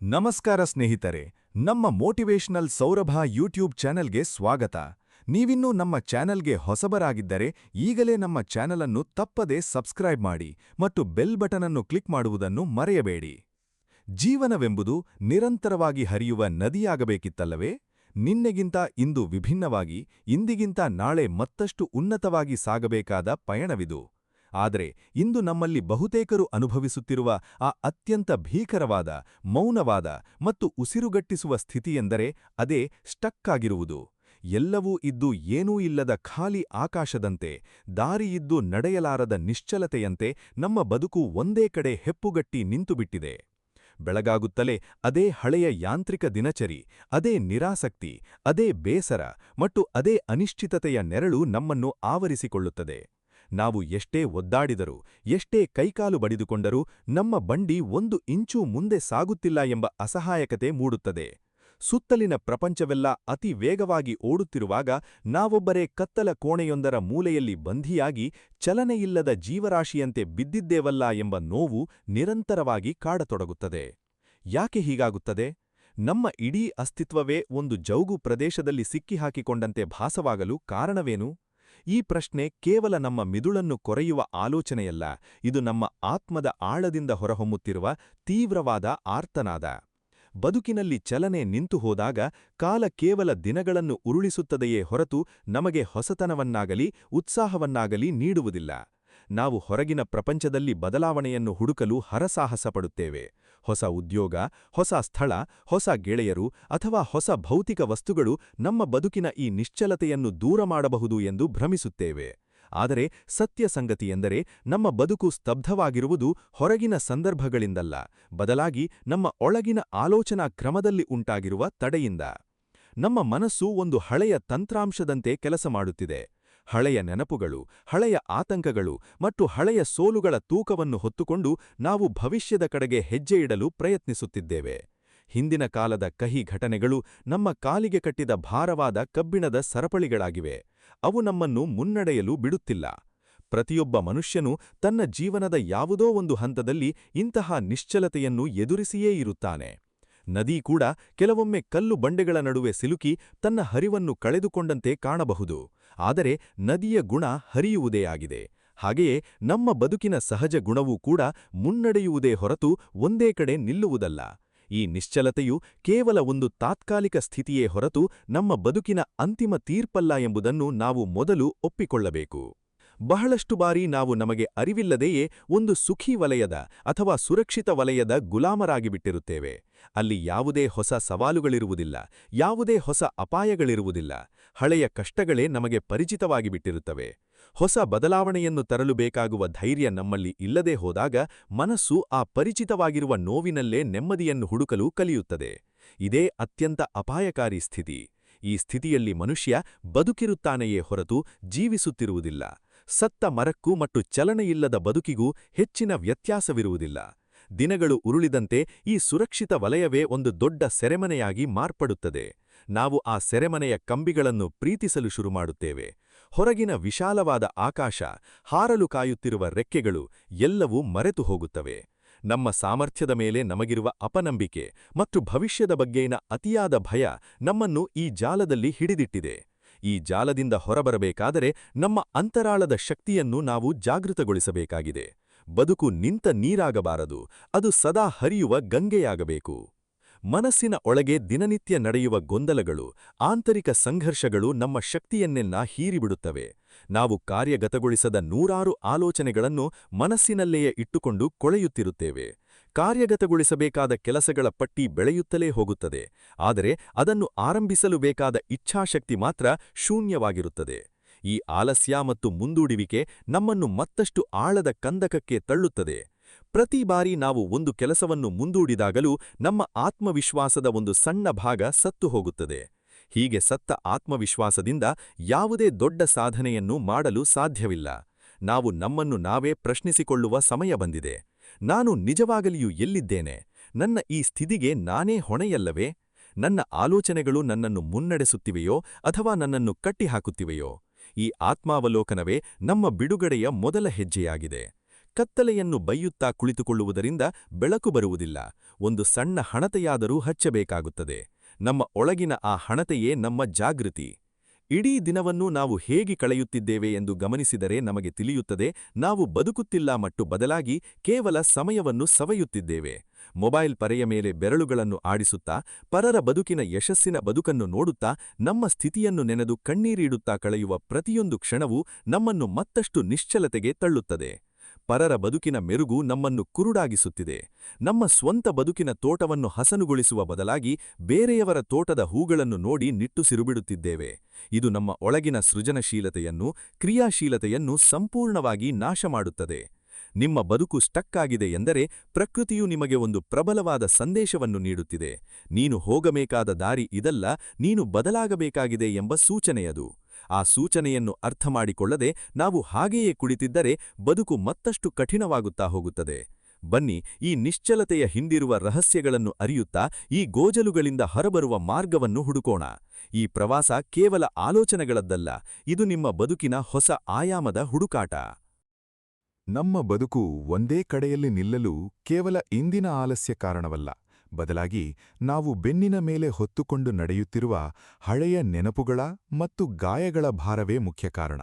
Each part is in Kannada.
ನಮಸ್ಕಾರ ಸ್ನೇಹಿತರೆ, ನಮ್ಮ ಮೋಟಿವೇಶನಲ್ ಸೌರಭ ಯೂಟ್ಯೂಬ್ ಚಾನೆಲ್ಗೆ ಸ್ವಾಗತ. ನೀವಿನ್ನೂ ನಮ್ಮ ಚಾನೆಲ್ಗೆ ಹೊಸಬರಾಗಿದ್ದರೆ ಈಗಲೇ ನಮ್ಮ ಚಾನೆಲ್ ಅನ್ನು ತಪ್ಪದೇ ಸಬ್ಸ್ಕ್ರೈಬ್ ಮಾಡಿ ಮತ್ತು ಬೆಲ್ ಬಟನ್ ಅನ್ನು ಕ್ಲಿಕ್ ಮಾಡುವುದನ್ನು ಮರೆಯಬೇಡಿ. ಜೀವನವೆಂಬುದು ನಿರಂತರವಾಗಿ ಹರಿಯುವ ನದಿಯಾಗಬೇಕಿತ್ತಲ್ಲವೇ? ನಿನ್ನೆಗಿಂತ ಇಂದು ವಿಭಿನ್ನವಾಗಿ, ಇಂದಿಗಿಂತ ನಾಳೆ ಮತ್ತಷ್ಟು ಉನ್ನತವಾಗಿ ಸಾಗಬೇಕಾದ ಪಯಣವಿದು. ಆದರೆ ಇಂದು ನಮ್ಮಲ್ಲಿ ಬಹುತೇಕರು ಅನುಭವಿಸುತ್ತಿರುವ ಆ ಅತ್ಯಂತ ಭೀಕರವಾದ, ಮೌನವಾದ ಮತ್ತು ಉಸಿರುಗಟ್ಟಿಸುವ ಸ್ಥಿತಿಯೆಂದರೆ ಅದೇ ಸ್ಟಕ್ ಆಗಿರುವುದು. ಎಲ್ಲವೂ ಇದ್ದು ಏನೂ ಇಲ್ಲದ ಖಾಲಿ ಆಕಾಶದಂತೆ, ದಾರಿಯಿದ್ದು ನಡೆಯಲಾರದ ನಿಶ್ಚಲತೆಯಂತೆ ನಮ್ಮ ಬದುಕು ಒಂದೇ ಕಡೆ ಹೆಪ್ಪುಗಟ್ಟಿ ನಿಂತುಬಿಟ್ಟಿದೆ. ಬೆಳಗಾಗುತ್ತಲೇ ಅದೇ ಹಳೆಯ ಯಾಂತ್ರಿಕ ದಿನಚರಿ, ಅದೇ ನಿರಾಸಕ್ತಿ, ಅದೇ ಬೇಸರ ಮತ್ತು ಅದೇ ಅನಿಶ್ಚಿತತೆಯ ನೆರಳು ನಮ್ಮನ್ನು ಆವರಿಸಿಕೊಳ್ಳುತ್ತದೆ. ನಾವು ಎಷ್ಟೇ ಒದ್ದಾಡಿದರೂ, ಎಷ್ಟೇ ಕೈಕಾಲು ಬಡಿದುಕೊಂಡರೂ ನಮ್ಮ ಬಂಡಿ ಒಂದು ಇಂಚೂ ಮುಂದೆ ಸಾಗುತ್ತಿಲ್ಲ ಎಂಬ ಅಸಹಾಯಕತೆ ಮೂಡುತ್ತದೆ. ಸುತ್ತಲಿನ ಪ್ರಪಂಚವೆಲ್ಲ ಅತಿ ವೇಗವಾಗಿ ಓಡುತ್ತಿರುವಾಗ ನಾವೊಬ್ಬರೇ ಕತ್ತಲ ಕೋಣೆಯೊಂದರ ಮೂಲೆಯಲ್ಲಿ ಬಂಧಿಯಾಗಿ ಚಲನೆಯಿಲ್ಲದ ಜೀವರಾಶಿಯಂತೆ ಬಿದ್ದಿದ್ದೇವಲ್ಲ ಎಂಬ ನೋವು ನಿರಂತರವಾಗಿ ಕಾಡತೊಡಗುತ್ತದೆ. ಯಾಕೆ ಹೀಗಾಗುತ್ತದೆ? ನಮ್ಮ ಇಡೀ ಅಸ್ತಿತ್ವವೇ ಒಂದು ಜೌಗು ಪ್ರದೇಶದಲ್ಲಿ ಸಿಕ್ಕಿಹಾಕಿಕೊಂಡಂತೆ ಭಾಸವಾಗಲು ಕಾರಣವೇನು? ಈ ಪ್ರಶ್ನೆ ಕೇವಲ ನಮ್ಮ ಮಿದುಳನ್ನು ಕೊರೆಯುವ ಆಲೋಚನೆಯಲ್ಲ, ಇದು ನಮ್ಮ ಆತ್ಮದ ಆಳದಿಂದ ಹೊರಹೊಮ್ಮುತ್ತಿರುವ ತೀವ್ರವಾದ ಆರ್ತನಾದ. ಬದುಕಿನಲ್ಲಿ ಚಲನೆ ನಿಂತು ಹೋದಾಗ ಕಾಲ ಕೇವಲ ದಿನಗಳನ್ನು ಉರುಳಿಸುತ್ತದೆಯೇ ಹೊರತು ನಮಗೆ ಹೊಸತನವನ್ನಾಗಲಿ ಉತ್ಸಾಹವನ್ನಾಗಲಿ ನೀಡುವುದಿಲ್ಲ. ನಾವು ಹೊರಗಿನ ಪ್ರಪಂಚದಲ್ಲಿ ಬದಲಾವಣೆಯನ್ನು ಹುಡುಕಲು ಹರಸಾಹಸ ಪಡುತ್ತೇವೆ. ಹೊಸ ಉದ್ಯೋಗ, ಹೊಸ ಸ್ಥಳ, ಹೊಸ ಗೆಳೆಯರು ಅಥವಾ ಹೊಸ ಭೌತಿಕ ವಸ್ತುಗಳು ನಮ್ಮ ಬದುಕಿನ ಈ ನಿಶ್ಚಲತೆಯನ್ನು ದೂರ ಮಾಡಬಹುದು ಎಂದು ಭ್ರಮಿಸುತ್ತೇವೆ. ಆದರೆ ಸತ್ಯ ಸಂಗತಿಯೆಂದರೆ ನಮ್ಮ ಬದುಕು ಸ್ತಬ್ಧವಾಗಿರುವುದು ಹೊರಗಿನ ಸಂದರ್ಭಗಳಿಂದಲ್ಲ, ಬದಲಾಗಿ ನಮ್ಮ ಒಳಗಿನ ಆಲೋಚನಾ ಕ್ರಮದಲ್ಲಿ ಉಂಟಾಗಿರುವ ತಡೆಯಿಂದ. ನಮ್ಮ ಮನಸ್ಸು ಒಂದು ಹಳೆಯ ತಂತ್ರಾಂಶದಂತೆ ಕೆಲಸ ಮಾಡುತ್ತಿದೆ. ಹಳೆಯ ನೆನಪುಗಳು, ಹಳೆಯ ಆತಂಕಗಳು ಮತ್ತು ಹಳೆಯ ಸೋಲುಗಳ ತೂಕವನ್ನು ಹೊತ್ತುಕೊಂಡು ನಾವು ಭವಿಷ್ಯದ ಕಡೆಗೆ ಹೆಜ್ಜೆ ಇಡಲು ಪ್ರಯತ್ನಿಸುತ್ತಿದ್ದೇವೆ. ಹಿಂದಿನ ಕಾಲದ ಕಹಿ ಘಟನೆಗಳು ನಮ್ಮ ಕಾಲಿಗೆ ಕಟ್ಟಿದ ಭಾರವಾದ ಕಬ್ಬಿಣದ ಸರಪಳಿಗಳಾಗಿವೆ. ಅವು ನಮ್ಮನ್ನು ಮುನ್ನಡೆಯಲು ಬಿಡುತ್ತಿಲ್ಲ. ಪ್ರತಿಯೊಬ್ಬ ಮನುಷ್ಯನೂ ತನ್ನ ಜೀವನದ ಯಾವುದೋ ಒಂದು ಹಂತದಲ್ಲಿ ಇಂತಹ ನಿಶ್ಚಲತೆಯನ್ನು ಎದುರಿಸಿಯೇ ಇರುತ್ತಾನೆ. ನದಿ ಕೂಡ ಕೆಲವೊಮ್ಮೆ ಕಲ್ಲು ಬಂಡೆಗಳ ನಡುವೆ ಸಿಲುಕಿ ತನ್ನ ಹರಿವನ್ನು ಕಳೆದುಕೊಂಡಂತೆ ಕಾಣಬಹುದು, ಆದರೆ ನದಿಯ ಗುಣ ಹರಿಯುವುದೇ ಆಗಿದೆ. ಹಾಗೆಯೇ ನಮ್ಮ ಬದುಕಿನ ಸಹಜ ಗುಣವೂ ಕೂಡ ಮುನ್ನಡೆಯುವುದೇ ಹೊರತು ಒಂದೇ ಕಡೆ ನಿಲ್ಲುವುದಲ್ಲ. ಈ ನಿಶ್ಚಲತೆಯು ಕೇವಲ ಒಂದು ತಾತ್ಕಾಲಿಕ ಸ್ಥಿತಿಯೇ ಹೊರತು ನಮ್ಮ ಬದುಕಿನ ಅಂತಿಮ ತೀರ್ಪಲ್ಲ ಎಂಬುದನ್ನು ನಾವು ಮೊದಲು ಒಪ್ಪಿಕೊಳ್ಳಬೇಕು. ಬಹಳಷ್ಟು ಬಾರಿ ನಾವು ನಮಗೆ ಅರಿವಿಲ್ಲದೆಯೇ ಒಂದು ಸುಖಿ ವಲಯದ ಅಥವಾ ಸುರಕ್ಷಿತ ವಲಯದ ಗುಲಾಮರಾಗಿಬಿಟ್ಟಿರುತ್ತೇವೆ. ಅಲ್ಲಿ ಯಾವುದೇ ಹೊಸ ಸವಾಲುಗಳಿರುವುದಿಲ್ಲ, ಯಾವುದೇ ಹೊಸ ಅಪಾಯಗಳಿರುವುದಿಲ್ಲ. ಹಳೆಯ ಕಷ್ಟಗಳೇ ನಮಗೆ ಪರಿಚಿತವಾಗಿಬಿಟ್ಟಿರುತ್ತವೆ. ಹೊಸ ಬದಲಾವಣೆಯನ್ನು ತರಲು ಬೇಕಾಗುವ ಧೈರ್ಯ ನಮ್ಮಲ್ಲಿ ಇಲ್ಲದೆ ಹೋದಾಗ ಮನಸ್ಸು ಆ ಪರಿಚಿತವಾಗಿರುವ ನೋವಿನಲ್ಲೇ ನೆಮ್ಮದಿಯನ್ನು ಹುಡುಕಲು ಕಲಿಯುತ್ತದೆ. ಇದೇ ಅತ್ಯಂತ ಅಪಾಯಕಾರಿ ಸ್ಥಿತಿ. ಈ ಸ್ಥಿತಿಯಲ್ಲಿ ಮನುಷ್ಯ ಬದುಕಿರುತ್ತಾನೆಯೇ ಹೊರತು ಜೀವಿಸುತ್ತಿರುವುದಿಲ್ಲ. ಸತ್ತ ಮರಕ್ಕೂ ಮತ್ತು ಚಲನೆಯಿಲ್ಲದ ಬದುಕಿಗೂ ಹೆಚ್ಚಿನ ವ್ಯತ್ಯಾಸವಿರುವುದಿಲ್ಲ. ದಿನಗಳು ಉರುಳಿದಂತೆ ಈ ಸುರಕ್ಷಿತ ವಲಯವೇ ಒಂದು ದೊಡ್ಡ ಸೆರೆಮನೆಯಾಗಿ ಮಾರ್ಪಡುತ್ತದೆ. ನಾವು ಆ ಸೆರೆಮನೆಯ ಕಂಬಿಗಳನ್ನು ಪ್ರೀತಿಸಲು ಶುರುಮಾಡುತ್ತೇವೆ. ಹೊರಗಿನ ವಿಶಾಲವಾದ ಆಕಾಶ, ಹಾರಲು ಕಾಯುತ್ತಿರುವ ರೆಕ್ಕೆಗಳು ಎಲ್ಲವೂ ಮರೆತು ಹೋಗುತ್ತವೆ. ನಮ್ಮ ಸಾಮರ್ಥ್ಯದ ಮೇಲೆ ನಮಗಿರುವ ಅಪನಂಬಿಕೆ ಮತ್ತು ಭವಿಷ್ಯದ ಬಗ್ಗೆಯಿನ ಅತಿಯಾದ ಭಯ ನಮ್ಮನ್ನು ಈ ಜಾಲದಲ್ಲಿ ಹಿಡಿದಿಟ್ಟಿದೆ. ಈ ಜಾಲದಿಂದ ಹೊರಬರಬೇಕಾದರೆ ನಮ್ಮ ಅಂತರಾಳದ ಶಕ್ತಿಯನ್ನು ನಾವು ಜಾಗೃತಗೊಳಿಸಬೇಕಾಗಿದೆ. ಬದುಕು ನಿಂತ ನೀರಾಗಬಾರದು, ಅದು ಸದಾ ಹರಿಯುವ ಗಂಗೆಯಾಗಬೇಕು. ಮನಸ್ಸಿನ ಒಳಗೆ ದಿನನಿತ್ಯ ನಡೆಯುವ ಗೊಂದಲಗಳು, ಆಂತರಿಕ ಸಂಘರ್ಷಗಳು ನಮ್ಮ ಶಕ್ತಿಯನ್ನೆಲ್ಲ ಹೀರಿಬಿಡುತ್ತವೆ. ನಾವು ಕಾರ್ಯಗತಗೊಳಿಸದ ನೂರಾರು ಆಲೋಚನೆಗಳನ್ನು ಮನಸ್ಸಿನಲ್ಲೆಯೇ ಇಟ್ಟುಕೊಂಡು ಕೊಳೆಯುತ್ತಿರುತ್ತೇವೆ. ಕಾರ್ಯಗತಗೊಳಿಸಬೇಕಾದ ಕೆಲಸಗಳ ಪಟ್ಟಿ ಬೆಳೆಯುತ್ತಲೇ ಹೋಗುತ್ತದೆ, ಆದರೆ ಅದನ್ನು ಆರಂಭಿಸಲು ಬೇಕಾದ ಇಚ್ಛಾಶಕ್ತಿ ಮಾತ್ರ ಶೂನ್ಯವಾಗಿರುತ್ತದೆ. ಈ ಆಲಸ್ಯ ಮತ್ತು ಮುಂದೂಡುವಿಕೆ ನಮ್ಮನ್ನು ಮತ್ತಷ್ಟು ಆಳದ ಕಂದಕಕ್ಕೆ ತಳ್ಳುತ್ತದೆ. ಪ್ರತಿ ಬಾರಿ ನಾವು ಒಂದು ಕೆಲಸವನ್ನು ಮುಂದೂಡಿದಾಗಲೂ ನಮ್ಮ ಆತ್ಮವಿಶ್ವಾಸದ ಒಂದು ಸಣ್ಣ ಭಾಗ ಸತ್ತು ಹೋಗುತ್ತದೆ. ಹೀಗೆ ಸತ್ತ ಆತ್ಮವಿಶ್ವಾಸದಿಂದ ಯಾವುದೇ ದೊಡ್ಡ ಸಾಧನೆಯನ್ನು ಮಾಡಲು ಸಾಧ್ಯವಿಲ್ಲ. ನಾವು ನಮ್ಮನ್ನು ನಾವೇ ಪ್ರಶ್ನಿಸಿಕೊಳ್ಳುವ ಸಮಯ ಬಂದಿದೆ. ನಾನು ನಿಜವಾಗಲಿಯೂ ಎಲ್ಲಿದ್ದೇನೆ? ನನ್ನ ಈ ಸ್ಥಿತಿಗೆ ನಾನೇ ಹೊಣೆಯಲ್ಲವೇ? ನನ್ನ ಆಲೋಚನೆಗಳು ನನ್ನನ್ನು ಮುನ್ನಡೆಸುತ್ತಿವೆಯೋ ಅಥವಾ ನನ್ನನ್ನು ಕಟ್ಟಿಹಾಕುತ್ತಿವೆಯೋ? ಈ ಆತ್ಮಾವಲೋಕನವೇ ನಮ್ಮ ಬಿಡುಗಡೆಯ ಮೊದಲ ಹೆಜ್ಜೆಯಾಗಿದೆ. ಕತ್ತಲೆಯನ್ನು ಬೈಯುತ್ತಾ ಕುಳಿತುಕೊಳ್ಳುವುದರಿಂದ ಬೆಳಕು ಬರುವುದಿಲ್ಲ. ಒಂದು ಸಣ್ಣ ಹಣತೆಯಾದರೂ ಹಚ್ಚಬೇಕಾಗುತ್ತದೆ. ನಮ್ಮ ಒಳಗಿನ ಆ ಹಣತೆಯೇ ನಮ್ಮ ಜಾಗೃತಿ. ಇಡೀ ದಿನವನ್ನು ನಾವು ಹೇಗೆ ಕಳೆಯುತ್ತಿದ್ದೇವೆ ಎಂದು ಗಮನಿಸಿದರೆ ನಮಗೆ ತಿಳಿಯುತ್ತದೆ, ನಾವು ಬದುಕುತ್ತಿಲ್ಲ ಮತ್ತು ಬದಲಾಗಿ ಕೇವಲ ಸಮಯವನ್ನು ಸವೆಯುತ್ತಿದ್ದೇವೆ. ಮೊಬೈಲ್ ಪರೆಯ ಮೇಲೆ ಬೆರಳುಗಳನ್ನು ಆಡಿಸುತ್ತಾ, ಪರರ ಬದುಕಿನ ಯಶಸ್ಸಿನ ಬದುಕನ್ನು ನೋಡುತ್ತಾ, ನಮ್ಮ ಸ್ಥಿತಿಯನ್ನು ನೆನೆದು ಕಣ್ಣೀರಿಡುತ್ತಾ ಕಳೆಯುವ ಪ್ರತಿಯೊಂದು ಕ್ಷಣವೂ ನಮ್ಮನ್ನು ಮತ್ತಷ್ಟು ನಿಶ್ಚಲತೆಗೆ ತಳ್ಳುತ್ತದೆ. ಪರರ ಬದುಕಿನ ಮೆರುಗು ನಮ್ಮನ್ನು ಕುರುಡಾಗಿಸುತ್ತಿದೆ. ನಮ್ಮ ಸ್ವಂತ ಬದುಕಿನ ತೋಟವನ್ನು ಹಸನುಗೊಳಿಸುವ ಬದಲಾಗಿ ಬೇರೆಯವರ ತೋಟದ ಹೂಗಳನ್ನು ನೋಡಿ ನಿಟ್ಟುಸಿರುಬಿಡುತ್ತಿದ್ದೇವೆ. ಇದು ನಮ್ಮ ಒಳಗಿನ ಸೃಜನಶೀಲತೆಯನ್ನು, ಕ್ರಿಯಾಶೀಲತೆಯನ್ನು ಸಂಪೂರ್ಣವಾಗಿ ನಾಶಮಾಡುತ್ತದೆ. ನಿಮ್ಮ ಬದುಕು ಸ್ಟಕ್ ಆಗಿದೆ ಎಂದರೆ ಪ್ರಕೃತಿಯು ನಿಮಗೆ ಒಂದು ಪ್ರಬಲವಾದ ಸಂದೇಶವನ್ನು ನೀಡುತ್ತಿದೆ. ನೀನು ಹೋಗಬೇಕಾದ ದಾರಿ ಇದಲ್ಲ, ನೀನು ಬದಲಾಗಬೇಕಾಗಿದೆ ಎಂಬ ಸೂಚನೆಯದು. ಆ ಸೂಚನೆಯನ್ನು ಅರ್ಥಮಾಡಿಕೊಳ್ಳದೆ ನಾವು ಹಾಗೆಯೇ ಕುಳಿತಿದ್ದರೆ ಬದುಕು ಮತ್ತಷ್ಟು ಕಠಿಣವಾಗುತ್ತಾ ಹೋಗುತ್ತದೆ. ಬನ್ನಿ, ಈ ನಿಶ್ಚಲತೆಯ ಹಿಂದಿರುವ ರಹಸ್ಯಗಳನ್ನು ಅರಿಯುತ್ತಾ ಈ ಗೋಜಲುಗಳಿಂದ ಹೊರಬರುವ ಮಾರ್ಗವನ್ನು ಹುಡುಕೋಣ. ಈ ಪ್ರವಾಸ ಕೇವಲ ಆಲೋಚನೆಗಳದ್ದಲ್ಲ, ಇದು ನಿಮ್ಮ ಬದುಕಿನ ಹೊಸ ಆಯಾಮದ ಹುಡುಕಾಟ. ನಮ್ಮ ಬದುಕು ಒಂದೇ ಕಡೆಯಲ್ಲಿ ನಿಲ್ಲಲು ಕೇವಲ ಇಂದಿನ ಆಲಸ್ಯ ಕಾರಣವಲ್ಲ, ಬದಲಾಗಿ ನಾವು ಬೆನ್ನಿನ ಮೇಲೆ ಹೊತ್ತುಕೊಂಡು ನಡೆಯುತ್ತಿರುವ ಹಳೆಯ ನೆನಪುಗಳ ಮತ್ತು ಗಾಯಗಳ ಭಾರವೇ ಮುಖ್ಯ ಕಾರಣ.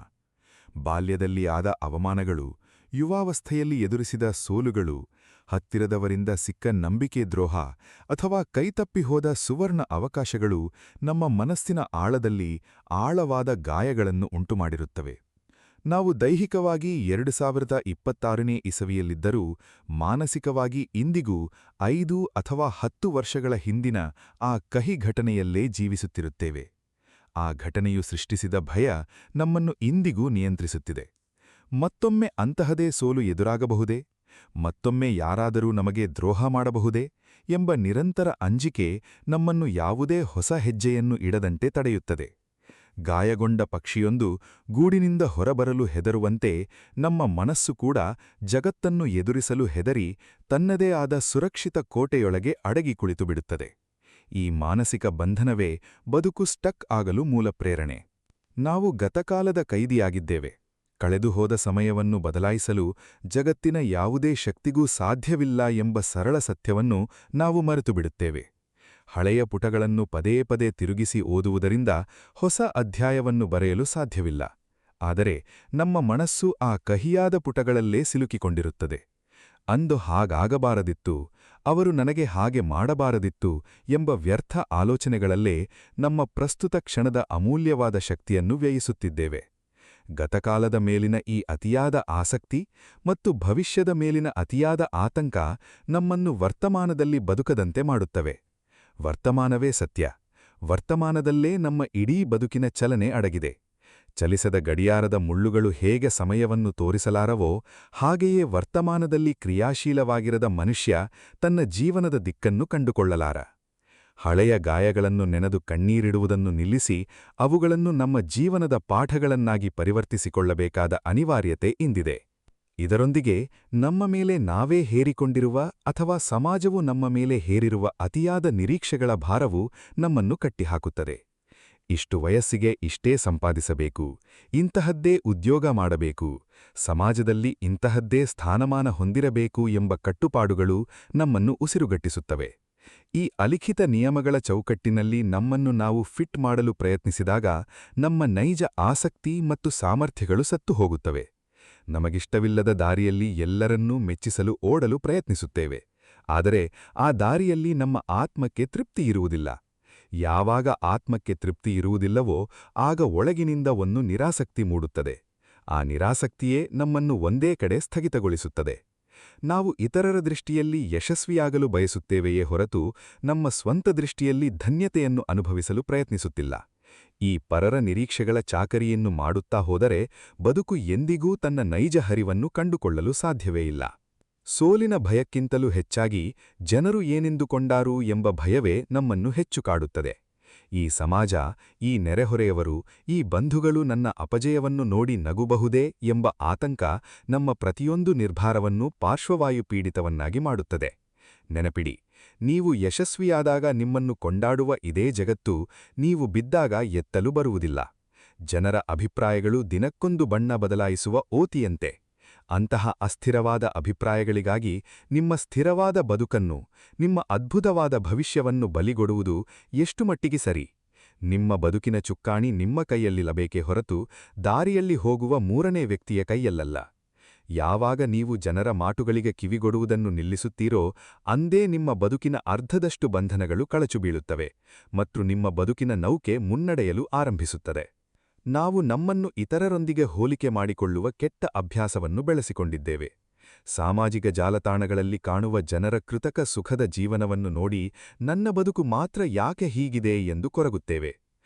ಬಾಲ್ಯದಲ್ಲಿ ಆದ ಅವಮಾನಗಳು, ಯುವಾವಸ್ಥೆಯಲ್ಲಿ ಎದುರಿಸಿದ ಸೋಲುಗಳು, ಹತ್ತಿರದವರಿಂದ ಸಿಕ್ಕ ನಂಬಿಕೆ ದ್ರೋಹ ಅಥವಾ ಕೈತಪ್ಪಿ ಹೋದ ಸುವರ್ಣ ಅವಕಾಶಗಳು ನಮ್ಮ ಮನಸ್ಸಿನ ಆಳದಲ್ಲಿ ಆಳವಾದ ಗಾಯಗಳನ್ನು ಉಂಟುಮಾಡಿರುತ್ತವೆ. ನಾವು ದೈಹಿಕವಾಗಿ 2026ನೇ ಇಸವಿಯಲ್ಲಿದ್ದರೂ ಮಾನಸಿಕವಾಗಿ ಇಂದಿಗೂ 5 ಅಥವಾ 10 ವರ್ಷಗಳ ಹಿಂದಿನ ಆ ಕಹಿ ಘಟನೆಯಲ್ಲೇ ಜೀವಿಸುತ್ತಿರುತ್ತೇವೆ. ಆ ಘಟನೆಯು ಸೃಷ್ಟಿಸಿದ ಭಯ ನಮ್ಮನ್ನು ಇಂದಿಗೂ ನಿಯಂತ್ರಿಸುತ್ತಿದೆ. ಮತ್ತೊಮ್ಮೆ ಅಂತಹದೇ ಸೋಲು ಎದುರಾಗಬಹುದೇ? ಮತ್ತೊಮ್ಮೆ ಯಾರಾದರೂ ನಮಗೆ ದ್ರೋಹ ಮಾಡಬಹುದೇ ಎಂಬ ನಿರಂತರ ಅಂಜಿಕೆ ನಮ್ಮನ್ನು ಯಾವುದೇ ಹೊಸ ಹೆಜ್ಜೆಯನ್ನು ಇಡದಂತೆ ತಡೆಯುತ್ತದೆ. ಗಾಯಗೊಂಡ ಪಕ್ಷಿಯೊಂದು ಗೂಡಿನಿಂದ ಹೊರಬರಲು ಹೆದರುವಂತೆ ನಮ್ಮ ಮನಸ್ಸು ಕೂಡ ಜಗತ್ತನ್ನು ಎದುರಿಸಲು ಹೆದರಿ ತನ್ನದೇ ಆದ ಸುರಕ್ಷಿತ ಕೋಟೆಯೊಳಗೆ ಅಡಗಿ ಕುಳಿತುಬಿಡುತ್ತದೆ. ಈ ಮಾನಸಿಕ ಬಂಧನವೇ ಬದುಕು ಸ್ಟಕ್ ಆಗಲು ಮೂಲ ಪ್ರೇರಣೆ. ನಾವು ಗತಕಾಲದ ಕೈದಿಯಾಗಿದ್ದೇವೆ. ಕಳೆದುಹೋದ ಸಮಯವನ್ನು ಬದಲಾಯಿಸಲು ಜಗತ್ತಿನ ಯಾವುದೇ ಶಕ್ತಿಗೂ ಸಾಧ್ಯವಿಲ್ಲ ಎಂಬ ಸರಳ ಸತ್ಯವನ್ನು ನಾವು ಮರೆತುಬಿಡುತ್ತೇವೆ. ಹಳೆಯ ಪುಟಗಳನ್ನು ಪದೇ ಪದೇ ತಿರುಗಿಸಿ ಓದುವುದರಿಂದ ಹೊಸ ಅಧ್ಯಾಯವನ್ನು ಬರೆಯಲು ಸಾಧ್ಯವಿಲ್ಲ. ಆದರೆ ನಮ್ಮ ಮನಸ್ಸು ಆ ಕಹಿಯಾದ ಪುಟಗಳಲ್ಲೇ ಸಿಲುಕಿಕೊಂಡಿರುತ್ತದೆ. ಅಂದು ಹಾಗಾಗಬಾರದಿತ್ತು, ಅವರು ನನಗೆ ಹಾಗೆ ಮಾಡಬಾರದಿತ್ತು ಎಂಬ ವ್ಯರ್ಥ ಆಲೋಚನೆಗಳಲ್ಲೇ ನಮ್ಮ ಪ್ರಸ್ತುತ ಕ್ಷಣದ ಅಮೂಲ್ಯವಾದ ಶಕ್ತಿಯನ್ನು ವ್ಯಯಿಸುತ್ತಿದ್ದೇವೆ. ಗತಕಾಲದ ಮೇಲಿನ ಈ ಅತಿಯಾದ ಆಸಕ್ತಿ ಮತ್ತು ಭವಿಷ್ಯದ ಮೇಲಿನ ಅತಿಯಾದ ಆತಂಕ ನಮ್ಮನ್ನು ವರ್ತಮಾನದಲ್ಲಿ ಬದುಕದಂತೆ ಮಾಡುತ್ತವೆ. ವರ್ತಮಾನವೇ ಸತ್ಯ. ವರ್ತಮಾನದಲ್ಲೇ ನಮ್ಮ ಇಡೀ ಬದುಕಿನ ಚಲನೆ ಅಡಗಿದೆ. ಚಲಿಸದ ಗಡಿಯಾರದ ಮುಳ್ಳುಗಳು ಹೇಗೆ ಸಮಯವನ್ನು ತೋರಿಸಲಾರವೋ, ಹಾಗೆಯೇ ವರ್ತಮಾನದಲ್ಲಿ ಕ್ರಿಯಾಶೀಲವಾಗಿರದ ಮನುಷ್ಯ ತನ್ನ ಜೀವನದ ದಿಕ್ಕನ್ನು ಕಂಡುಕೊಳ್ಳಲಾರ. ಹಳೆಯ ಗಾಯಗಳನ್ನು ನೆನೆದು ಕಣ್ಣೀರಿಡುವುದನ್ನು ನಿಲ್ಲಿಸಿ ಅವುಗಳನ್ನು ನಮ್ಮ ಜೀವನದ ಪಾಠಗಳನ್ನಾಗಿ ಪರಿವರ್ತಿಸಿಕೊಳ್ಳಬೇಕಾದ ಅನಿವಾರ್ಯತೆ ಇಂದಿದೆ. ಇದರೊಂದಿಗೆ ನಮ್ಮ ಮೇಲೆ ನಾವೇ ಹೇರಿಕೊಂಡಿರುವ ಅಥವಾ ಸಮಾಜವು ನಮ್ಮ ಮೇಲೆ ಹೇರಿರುವ ಅತಿಯಾದ ನಿರೀಕ್ಷೆಗಳ ಭಾರವು ನಮ್ಮನ್ನು ಕಟ್ಟಿಹಾಕುತ್ತದೆ. ಇಷ್ಟು ವಯಸ್ಸಿಗೆ ಇಷ್ಟೇ ಸಂಪಾದಿಸಬೇಕು, ಇಂತಹದ್ದೇ ಉದ್ಯೋಗ ಮಾಡಬೇಕು, ಸಮಾಜದಲ್ಲಿ ಇಂತಹದ್ದೇ ಸ್ಥಾನಮಾನ ಹೊಂದಿರಬೇಕು ಎಂಬ ಕಟ್ಟುಪಾಡುಗಳು ನಮ್ಮನ್ನು ಉಸಿರುಗಟ್ಟಿಸುತ್ತವೆ. ಈ ಅಲಿಖಿತ ನಿಯಮಗಳ ಚೌಕಟ್ಟಿನಲ್ಲಿ ನಮ್ಮನ್ನು ನಾವು ಫಿಟ್ ಮಾಡಲು ಪ್ರಯತ್ನಿಸಿದಾಗ ನಮ್ಮ ನೈಜ ಆಸಕ್ತಿ ಮತ್ತು ಸಾಮರ್ಥ್ಯಗಳು ಸತ್ತು ಹೋಗುತ್ತವೆ. ನಮಗಿಷ್ಟವಿಲ್ಲದ ದಾರಿಯಲ್ಲಿ ಎಲ್ಲರನ್ನೂ ಮೆಚ್ಚಿಸಲು ಓಡಲು ಪ್ರಯತ್ನಿಸುತ್ತೇವೆ. ಆದರೆ ಆ ದಾರಿಯಲ್ಲಿ ನಮ್ಮ ಆತ್ಮಕ್ಕೆ ತೃಪ್ತಿಯಿರುವುದಿಲ್ಲ. ಯಾವಾಗ ಆತ್ಮಕ್ಕೆ ತೃಪ್ತಿಯಿರುವುದಿಲ್ಲವೋ ಆಗ ಒಳಗಿನಿಂದ ಒಂದು ನಿರಾಸಕ್ತಿ ಮೂಡುತ್ತದೆ. ಆ ನಿರಾಸಕ್ತಿಯೇ ನಮ್ಮನ್ನು ಒಂದೇ ಕಡೆ ಸ್ಥಗಿತಗೊಳಿಸುತ್ತದೆ. ನಾವು ಇತರರ ದೃಷ್ಟಿಯಲ್ಲಿ ಯಶಸ್ವಿಯಾಗಲು ಬಯಸುತ್ತೇವೆಯೇ ಹೊರತು ನಮ್ಮ ಸ್ವಂತ ದೃಷ್ಟಿಯಲ್ಲಿ ಧನ್ಯತೆಯನ್ನು ಅನುಭವಿಸಲು ಪ್ರಯತ್ನಿಸುತ್ತಿಲ್ಲ. ಈ ಪರರ ನಿರೀಕ್ಷೆಗಳ ಚಾಕರಿಯನ್ನು ಮಾಡುತ್ತಾ ಹೋದರೆ ಬದುಕು ಎಂದಿಗೂ ತನ್ನ ನೈಜ ಹರಿವನ್ನು ಕಂಡುಕೊಳ್ಳಲು ಸಾಧ್ಯವೇ ಇಲ್ಲ. ಸೋಲಿನ ಭಯಕ್ಕಿಂತಲೂ ಹೆಚ್ಚಾಗಿ ಜನರು ಏನೆಂದುಕೊಂಡಾರು ಎಂಬ ಭಯವೇ ನಮ್ಮನ್ನು ಹೆಚ್ಚು ಕಾಡುತ್ತದೆ. ಈ ಸಮಾಜ, ಈ ನೆರೆಹೊರೆಯವರು, ಈ ಬಂಧುಗಳು ನನ್ನ ಅಪಜಯವನ್ನು ನೋಡಿ ನಗುಬಹುದೇ ಎಂಬ ಆತಂಕ ನಮ್ಮ ಪ್ರತಿಯೊಂದು ನಿರ್ಧಾರವನ್ನೂ ಪಾರ್ಶ್ವವಾಯು ಪೀಡಿತವನ್ನಾಗಿ ಮಾಡುತ್ತದೆ. ನೆನಪಿಡಿ, ನೀವು ಯಶಸ್ವಿಯಾದಾಗ ನಿಮ್ಮನ್ನು ಕೊಂಡಾಡುವ ಇದೇ ಜಗತ್ತು ನೀವು ಬಿದ್ದಾಗ ಎತ್ತಲು ಬರುವುದಿಲ್ಲ. ಜನರ ಅಭಿಪ್ರಾಯಗಳು ದಿನಕ್ಕೊಂದು ಬಣ್ಣ ಬದಲಾಯಿಸುವ ಓತಿಯಂತೆ. ಅಂತಹ ಅಸ್ಥಿರವಾದ ಅಭಿಪ್ರಾಯಗಳಿಗಾಗಿ ನಿಮ್ಮ ಸ್ಥಿರವಾದ ಬದುಕನ್ನು, ನಿಮ್ಮ ಅದ್ಭುತವಾದ ಭವಿಷ್ಯವನ್ನು ಬಲಿಗೊಡುವುದು ಎಷ್ಟು ಮಟ್ಟಿಗೆ ಸರಿ? ನಿಮ್ಮ ಬದುಕಿನ ಚುಕ್ಕಾಣಿ ನಿಮ್ಮ ಕೈಯಲ್ಲಿರಬೇಕೇ ಹೊರತು ದಾರಿಯಲ್ಲಿ ಹೋಗುವ ಮೂರನೇ ವ್ಯಕ್ತಿಯ ಕೈಯಲ್ಲಲ್ಲ. ಯಾವಾಗ ನೀವು ಜನರ ಮಾತುಗಳಿಗೆ ಕಿವಿಗೊಡುವುದನ್ನು ನಿಲ್ಲಿಸುತ್ತೀರೋ ಅಂದೇ ನಿಮ್ಮ ಬದುಕಿನ ಅರ್ಧದಷ್ಟು ಬಂಧನಗಳು ಕಳಚುಬೀಳುತ್ತವೆ ಮತ್ತು ನಿಮ್ಮ ಬದುಕಿನ ನೌಕೆ ಮುನ್ನಡೆಯಲು ಆರಂಭಿಸುತ್ತದೆ. ನಾವು ನಮ್ಮನ್ನು ಇತರರೊಂದಿಗೆ ಹೋಲಿಕೆ ಮಾಡಿಕೊಳ್ಳುವ ಕೆಟ್ಟ ಅಭ್ಯಾಸವನ್ನು ಬೆಳೆಸಿಕೊಂಡಿದ್ದೇವೆ. ಸಾಮಾಜಿಕ ಜಾಲತಾಣಗಳಲ್ಲಿ ಕಾಣುವ ಜನರ ಕೃತಕ ಸುಖದ ಜೀವನವನ್ನು ನೋಡಿ ನನ್ನ ಬದುಕು ಮಾತ್ರ ಯಾಕೆ ಹೀಗಿದೆ ಎಂದು ಕೊರಗುತ್ತೇವೆ.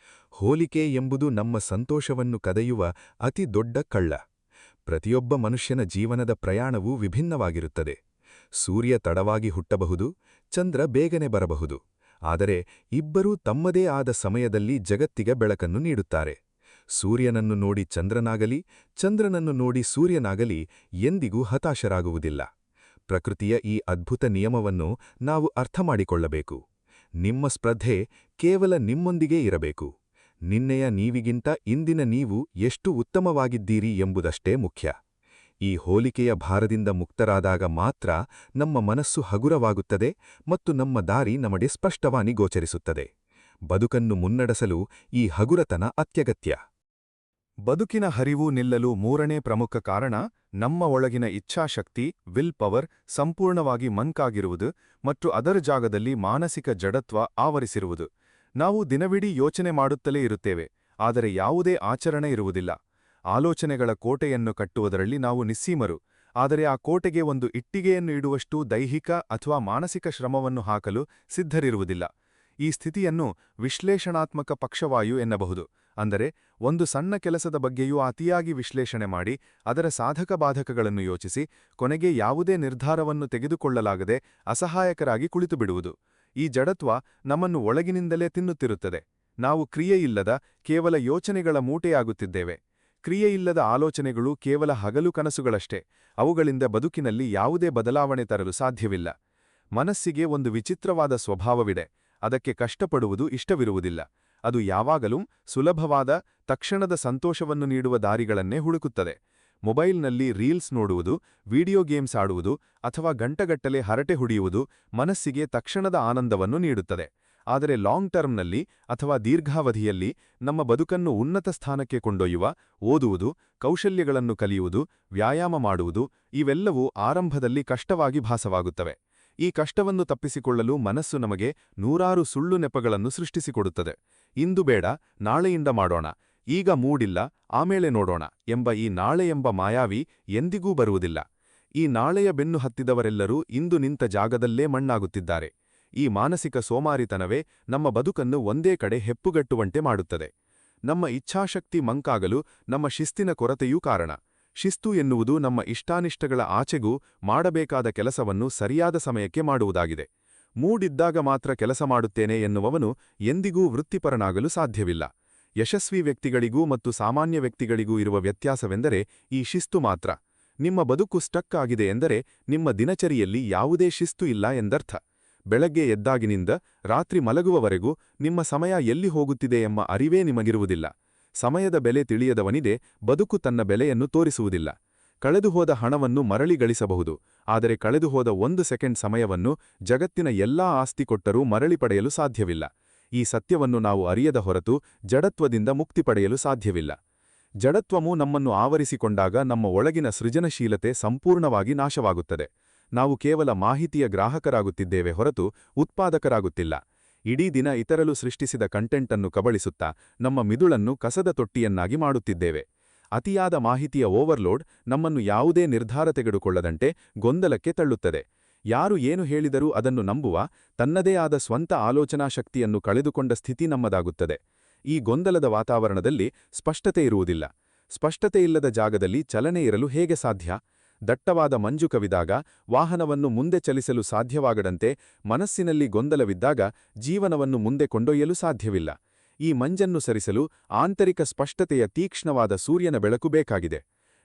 ಹೋಲಿಕೆ ಎಂಬುದು ನಮ್ಮ ಸಂತೋಷವನ್ನು ಕದಯುವ ಅತಿ ದೊಡ್ಡ ಕಳ್ಳ. ಪ್ರತಿಯೊಬ್ಬ ಮನುಷ್ಯನ ಜೀವನದ ಪ್ರಯಾಣವೂ ವಿಭಿನ್ನವಾಗಿರುತ್ತದೆ. ಸೂರ್ಯ ತಡವಾಗಿ ಹುಟ್ಟಬಹುದು, ಚಂದ್ರ ಬೇಗನೆ ಬರಬಹುದು, ಆದರೆ ಇಬ್ಬರೂ ತಮ್ಮದೇ ಆದ ಸಮಯದಲ್ಲಿ ಜಗತ್ತಿಗೆ ಬೆಳಕನ್ನು ನೀಡುತ್ತಾರೆ. ಸೂರ್ಯನನ್ನು ನೋಡಿ ಚಂದ್ರನಾಗಲಿ, ಚಂದ್ರನನ್ನು ನೋಡಿ ಸೂರ್ಯನಾಗಲಿ ಎಂದಿಗೂ ಹತಾಶರಾಗುವುದಿಲ್ಲ. ಪ್ರಕೃತಿಯ ಈ ಅದ್ಭುತ ನಿಯಮವನ್ನು ನಾವು ಅರ್ಥಮಾಡಿಕೊಳ್ಳಬೇಕು. ನಿಮ್ಮ ಸ್ಪರ್ಧೆ ಕೇವಲ ನಿಮ್ಮೊಂದಿಗೇ ಇರಬೇಕು. ನಿನ್ನೆಯ ನೀವಿಗಿಂತ ಇಂದಿನ ನೀವು ಎಷ್ಟು ಉತ್ತಮವಾಗಿದ್ದೀರಿ ಎಂಬುದಷ್ಟೇ ಮುಖ್ಯ. ಈ ಹೋಲಿಕೆಯ ಭಾರದಿಂದ ಮುಕ್ತರಾದಾಗ ಮಾತ್ರ ನಮ್ಮ ಮನಸ್ಸು ಹಗುರವಾಗುತ್ತದೆ ಮತ್ತು ನಮ್ಮ ದಾರಿ ನಮಗೆ ಸ್ಪಷ್ಟವಾಗಿ ಗೋಚರಿಸುತ್ತದೆ. ಬದುಕನ್ನು ಮುನ್ನಡೆಸಲು ಈ ಹಗುರತನ ಅತ್ಯಗತ್ಯ. ಬದುಕಿನ ಹರಿವು ನಿಲ್ಲಲು ಮೂರನೇ ಪ್ರಮುಖ ಕಾರಣ ನಮ್ಮ ಒಳಗಿನ ಇಚ್ಛಾಶಕ್ತಿ, ವಿಲ್ ಪವರ್ ಸಂಪೂರ್ಣವಾಗಿ ಮಂಕಾಗಿರುವುದು ಮತ್ತು ಅದರ ಜಾಗದಲ್ಲಿ ಮಾನಸಿಕ ಜಡತ್ವ ಆವರಿಸಿರುವುದು. ನಾವು ದಿನವಿಡೀ ಯೋಚನೆ ಮಾಡುತ್ತಲೇ ಇರುತ್ತೇವೆ, ಆದರೆ ಯಾವುದೇ ಆಚರಣೆ ಇರುವುದಿಲ್ಲ. ಆಲೋಚನೆಗಳ ಕೋಟೆಯನ್ನು ಕಟ್ಟುವುದರಲ್ಲಿ ನಾವು ನಿಸ್ಸೀಮರು, ಆದರೆ ಆ ಕೋಟೆಗೆ ಒಂದು ಇಟ್ಟಿಗೆಯನ್ನು ಇಡುವಷ್ಟು ದೈಹಿಕ ಅಥವಾ ಮಾನಸಿಕ ಶ್ರಮವನ್ನು ಹಾಕಲು ಸಿದ್ಧರಿರುವುದಿಲ್ಲ. ಈ ಸ್ಥಿತಿಯನ್ನು ವಿಶ್ಲೇಷಣಾತ್ಮಕ ಪಕ್ಷವಾಯು ಎನ್ನಬಹುದು. ಅಂದರೆ ಒಂದು ಸಣ್ಣ ಕೆಲಸದ ಬಗ್ಗೆಯೂ ಅತಿಯಾಗಿ ವಿಶ್ಲೇಷಣೆ ಮಾಡಿ ಅದರ ಸಾಧಕ ಬಾಧಕಗಳನ್ನು ಯೋಚಿಸಿ ಕೊನೆಗೆ ಯಾವುದೇ ನಿರ್ಧಾರವನ್ನು ತೆಗೆದುಕೊಳ್ಳಲಾಗದೆ ಅಸಹಾಯಕರಾಗಿ ಕುಳಿತುಬಿಡುವುದು. ಈ ಜಡತ್ವ ನಮ್ಮನ್ನು ಒಳಗಿನಿಂದಲೇ ತಿನ್ನುತ್ತಿರುತ್ತದೆ. ನಾವು ಕ್ರಿಯೆಯಿಲ್ಲದ ಕೇವಲ ಯೋಚನೆಗಳ ಮೂಟೆಯಾಗುತ್ತಿದ್ದೇವೆ. ಕ್ರಿಯೆಯಿಲ್ಲದ ಆಲೋಚನೆಗಳು ಕೇವಲ ಹಗಲು ಕನಸುಗಳಷ್ಟೇ. ಅವುಗಳಿಂದ ಬದುಕಿನಲ್ಲಿ ಯಾವುದೇ ಬದಲಾವಣೆ ತರಲು ಸಾಧ್ಯವಿಲ್ಲ. ಮನಸ್ಸಿಗೆ ಒಂದು ವಿಚಿತ್ರವಾದ ಸ್ವಭಾವವಿದೆ. ಅದಕ್ಕೆ ಕಷ್ಟಪಡುವುದು ಇಷ್ಟವಿರುವುದಿಲ್ಲ. ಅದು ಯಾವಾಗಲೂ ಸುಲಭವಾದ, ತಕ್ಷಣದ ಸಂತೋಷವನ್ನು ನೀಡುವ ದಾರಿಗಳನ್ನೇ ಹುಡುಕುತ್ತದೆ. ಮೊಬೈಲ್ನಲ್ಲಿ ರೀಲ್ಸ್ ನೋಡುವುದು, ವಿಡಿಯೋ ಗೇಮ್ಸ್ ಆಡುವುದು ಅಥವಾ ಗಂಟಗಟ್ಟಲೆ ಹರಟೆ ಹುಡಿಯುವುದು ಮನಸ್ಸಿಗೆ ತಕ್ಷಣದ ಆನಂದವನ್ನು ನೀಡುತ್ತದೆ. ಆದರೆ ಲಾಂಗ್ ಟರ್ಮ್ನಲ್ಲಿ ಅಥವಾ ದೀರ್ಘಾವಧಿಯಲ್ಲಿ ನಮ್ಮ ಬದುಕನ್ನು ಉನ್ನತ ಸ್ಥಾನಕ್ಕೆ ಕೊಂಡೊಯ್ಯುವ ಓದುವುದು, ಕೌಶಲ್ಯಗಳನ್ನು ಕಲಿಯುವುದು, ವ್ಯಾಯಾಮ ಮಾಡುವುದು ಇವೆಲ್ಲವೂ ಆರಂಭದಲ್ಲಿ ಕಷ್ಟವಾಗಿ ಭಾಸವಾಗುತ್ತವೆ. ಈ ಕಷ್ಟವನ್ನು ತಪ್ಪಿಸಿಕೊಳ್ಳಲು ಮನಸ್ಸು ನಮಗೆ ನೂರಾರು ಸುಳ್ಳು ನೆಪಗಳನ್ನು ಸೃಷ್ಟಿಸಿಕೊಡುತ್ತದೆ. ಇಂದು ಬೇಡ, ನಾಳೆಯಿಂದ ಮಾಡೋಣ, ಈಗ ಮೂಡಿಲ್ಲ, ಆಮೇಲೆ ನೋಡೋಣ ಎಂಬ ಈ ನಾಳೆ ಎಂಬ ಮಾಯಾವಿ ಎಂದಿಗೂ ಬರುವುದಿಲ್ಲ. ಈ ನಾಳೆಯ ಬೆನ್ನು ಹತ್ತಿದವರೆಲ್ಲರೂ ಇಂದು ನಿಂತ ಜಾಗದಲ್ಲೇ ಮಣ್ಣಾಗುತ್ತಿದ್ದಾರೆ. ಈ ಮಾನಸಿಕ ಸೋಮಾರಿತನವೇ ನಮ್ಮ ಬದುಕನ್ನು ಒಂದೇ ಕಡೆ ಹೆಪ್ಪುಗಟ್ಟುವಂತೆ ಮಾಡುತ್ತದೆ. ನಮ್ಮ ಇಚ್ಛಾಶಕ್ತಿ ಮಂಕಾಗಲು ನಮ್ಮ ಶಿಸ್ತಿನ ಕೊರತೆಯೂ ಕಾರಣ. ಶಿಸ್ತು ಎನ್ನುವುದು ನಮ್ಮ ಇಷ್ಟಾನಿಷ್ಟಗಳ ಆಚೆಗೂ ಮಾಡಬೇಕಾದ ಕೆಲಸವನ್ನು ಸರಿಯಾದ ಸಮಯಕ್ಕೆ ಮಾಡುವುದಾಗಿದೆ. ಮೂಡಿದ್ದಾಗ ಮಾತ್ರ ಕೆಲಸ ಮಾಡುತ್ತೇನೆ ಎನ್ನುವವನು ಎಂದಿಗೂ ವೃತ್ತಿಪರನಾಗಲು ಸಾಧ್ಯವಿಲ್ಲ. ಯಶಸ್ವಿ ವ್ಯಕ್ತಿಗಳಿಗೂ ಮತ್ತು ಸಾಮಾನ್ಯ ವ್ಯಕ್ತಿಗಳಿಗೂ ಇರುವ ವ್ಯತ್ಯಾಸವೆಂದರೆ ಈ ಶಿಸ್ತು ಮಾತ್ರ. ನಿಮ್ಮ ಬದುಕು ಸ್ಟಕ್ ಆಗಿದೆ ಎಂದರೆ ನಿಮ್ಮ ದಿನಚರಿಯಲ್ಲಿ ಯಾವುದೇ ಶಿಸ್ತು ಇಲ್ಲ ಎಂದರ್ಥ. ಬೆಳಗ್ಗೆ ಎದ್ದಾಗಿನಿಂದ ರಾತ್ರಿ ಮಲಗುವವರೆಗೂ ನಿಮ್ಮ ಸಮಯ ಎಲ್ಲಿ ಹೋಗುತ್ತಿದೆ ಎಂಬ ಅರಿವೇ ನಿಮಗಿರುವುದಿಲ್ಲ. ಸಮಯದ ಬೆಲೆ ತಿಳಿಯದವನಿದೆ ಬದುಕು ತನ್ನ ಬೆಲೆಯನ್ನು ತೋರಿಸುವುದಿಲ್ಲ. ಕಳೆದುಹೋದ ಹಣವನ್ನು ಮರಳಿ ಗಳಿಸಬಹುದು, ಆದರೆ ಕಳೆದುಹೋದ 1 ಸೆಕೆಂಡ್ ಸಮಯವನ್ನು ಜಗತ್ತಿನ ಎಲ್ಲಾ ಆಸ್ತಿ ಕೊಟ್ಟರೂ ಮರಳಿ ಪಡೆಯಲು ಸಾಧ್ಯವಿಲ್ಲ. ಈ ಸತ್ಯವನ್ನು ನಾವು ಅರಿಯದ ಹೊರತು ಜಡತ್ವದಿಂದ ಮುಕ್ತಿ ಪಡೆಯಲು ಸಾಧ್ಯವಿಲ್ಲ. ಜಡತ್ವವು ನಮ್ಮನ್ನು ಆವರಿಸಿಕೊಂಡಾಗ ನಮ್ಮ ಒಳಗಿನ ಸೃಜನಶೀಲತೆ ಸಂಪೂರ್ಣವಾಗಿ ನಾಶವಾಗುತ್ತದೆ. ನಾವು ಕೇವಲ ಮಾಹಿತಿಯ ಗ್ರಾಹಕರಾಗುತ್ತಿದ್ದೇವೆ ಹೊರತು ಉತ್ಪಾದಕರಾಗುತ್ತಿಲ್ಲ. ಇಡೀ ದಿನ ಇತರರು ಸೃಷ್ಟಿಸಿದ ಕಂಟೆಂಟನ್ನು ಕಬಳಿಸುತ್ತಾ ನಮ್ಮ ಮಿದುಳನ್ನು ಕಸದ ತೊಟ್ಟಿಯನ್ನಾಗಿ ಮಾಡುತ್ತಿದ್ದೇವೆ. ಅತಿಯಾದ ಮಾಹಿತಿಯ ಓವರ್ಲೋಡ್ ನಮ್ಮನ್ನು ಯಾವುದೇ ನಿರ್ಧಾರ ತೆಗೆದುಕೊಳ್ಳದಂತೆ ಗೊಂದಲಕ್ಕೆ ತಳ್ಳುತ್ತದೆ. ಯಾರು ಏನು ಹೇಳಿದರೂ ಅದನ್ನು ನಂಬುವ, ತನ್ನದೇ ಆದ ಸ್ವಂತ ಆಲೋಚನಾ ಶಕ್ತಿಯನ್ನು ಕಳೆದುಕೊಂಡ ಸ್ಥಿತಿ ನಮ್ಮದಾಗುತ್ತದೆ. ಈ ಗೊಂದಲದ ವಾತಾವರಣದಲ್ಲಿ ಸ್ಪಷ್ಟತೆ ಇರುವುದಿಲ್ಲ. ಸ್ಪಷ್ಟತೆಯಿಲ್ಲದ ಜಾಗದಲ್ಲಿ ಚಲನೆ ಇರಲು ಹೇಗೆ ಸಾಧ್ಯ? ದಟ್ಟವಾದ ಮಂಜು ಕವಿದಾಗ ವಾಹನವನ್ನು ಮುಂದೆ ಚಲಿಸಲು ಸಾಧ್ಯವಾಗದಂತೆ ಮನಸ್ಸಿನಲ್ಲಿ ಗೊಂದಲವಿದ್ದಾಗ ಜೀವನವನ್ನು ಮುಂದೆ ಕೊಂಡೊಯ್ಯಲು ಸಾಧ್ಯವಿಲ್ಲ. ಈ ಮಂಜನ್ನು ಸರಿಸಲು ಆಂತರಿಕ ಸ್ಪಷ್ಟತೆಯ ತೀಕ್ಷ್ಣವಾದ ಸೂರ್ಯನ ಬೆಳಕು ಬೇಕಾಗಿದೆ.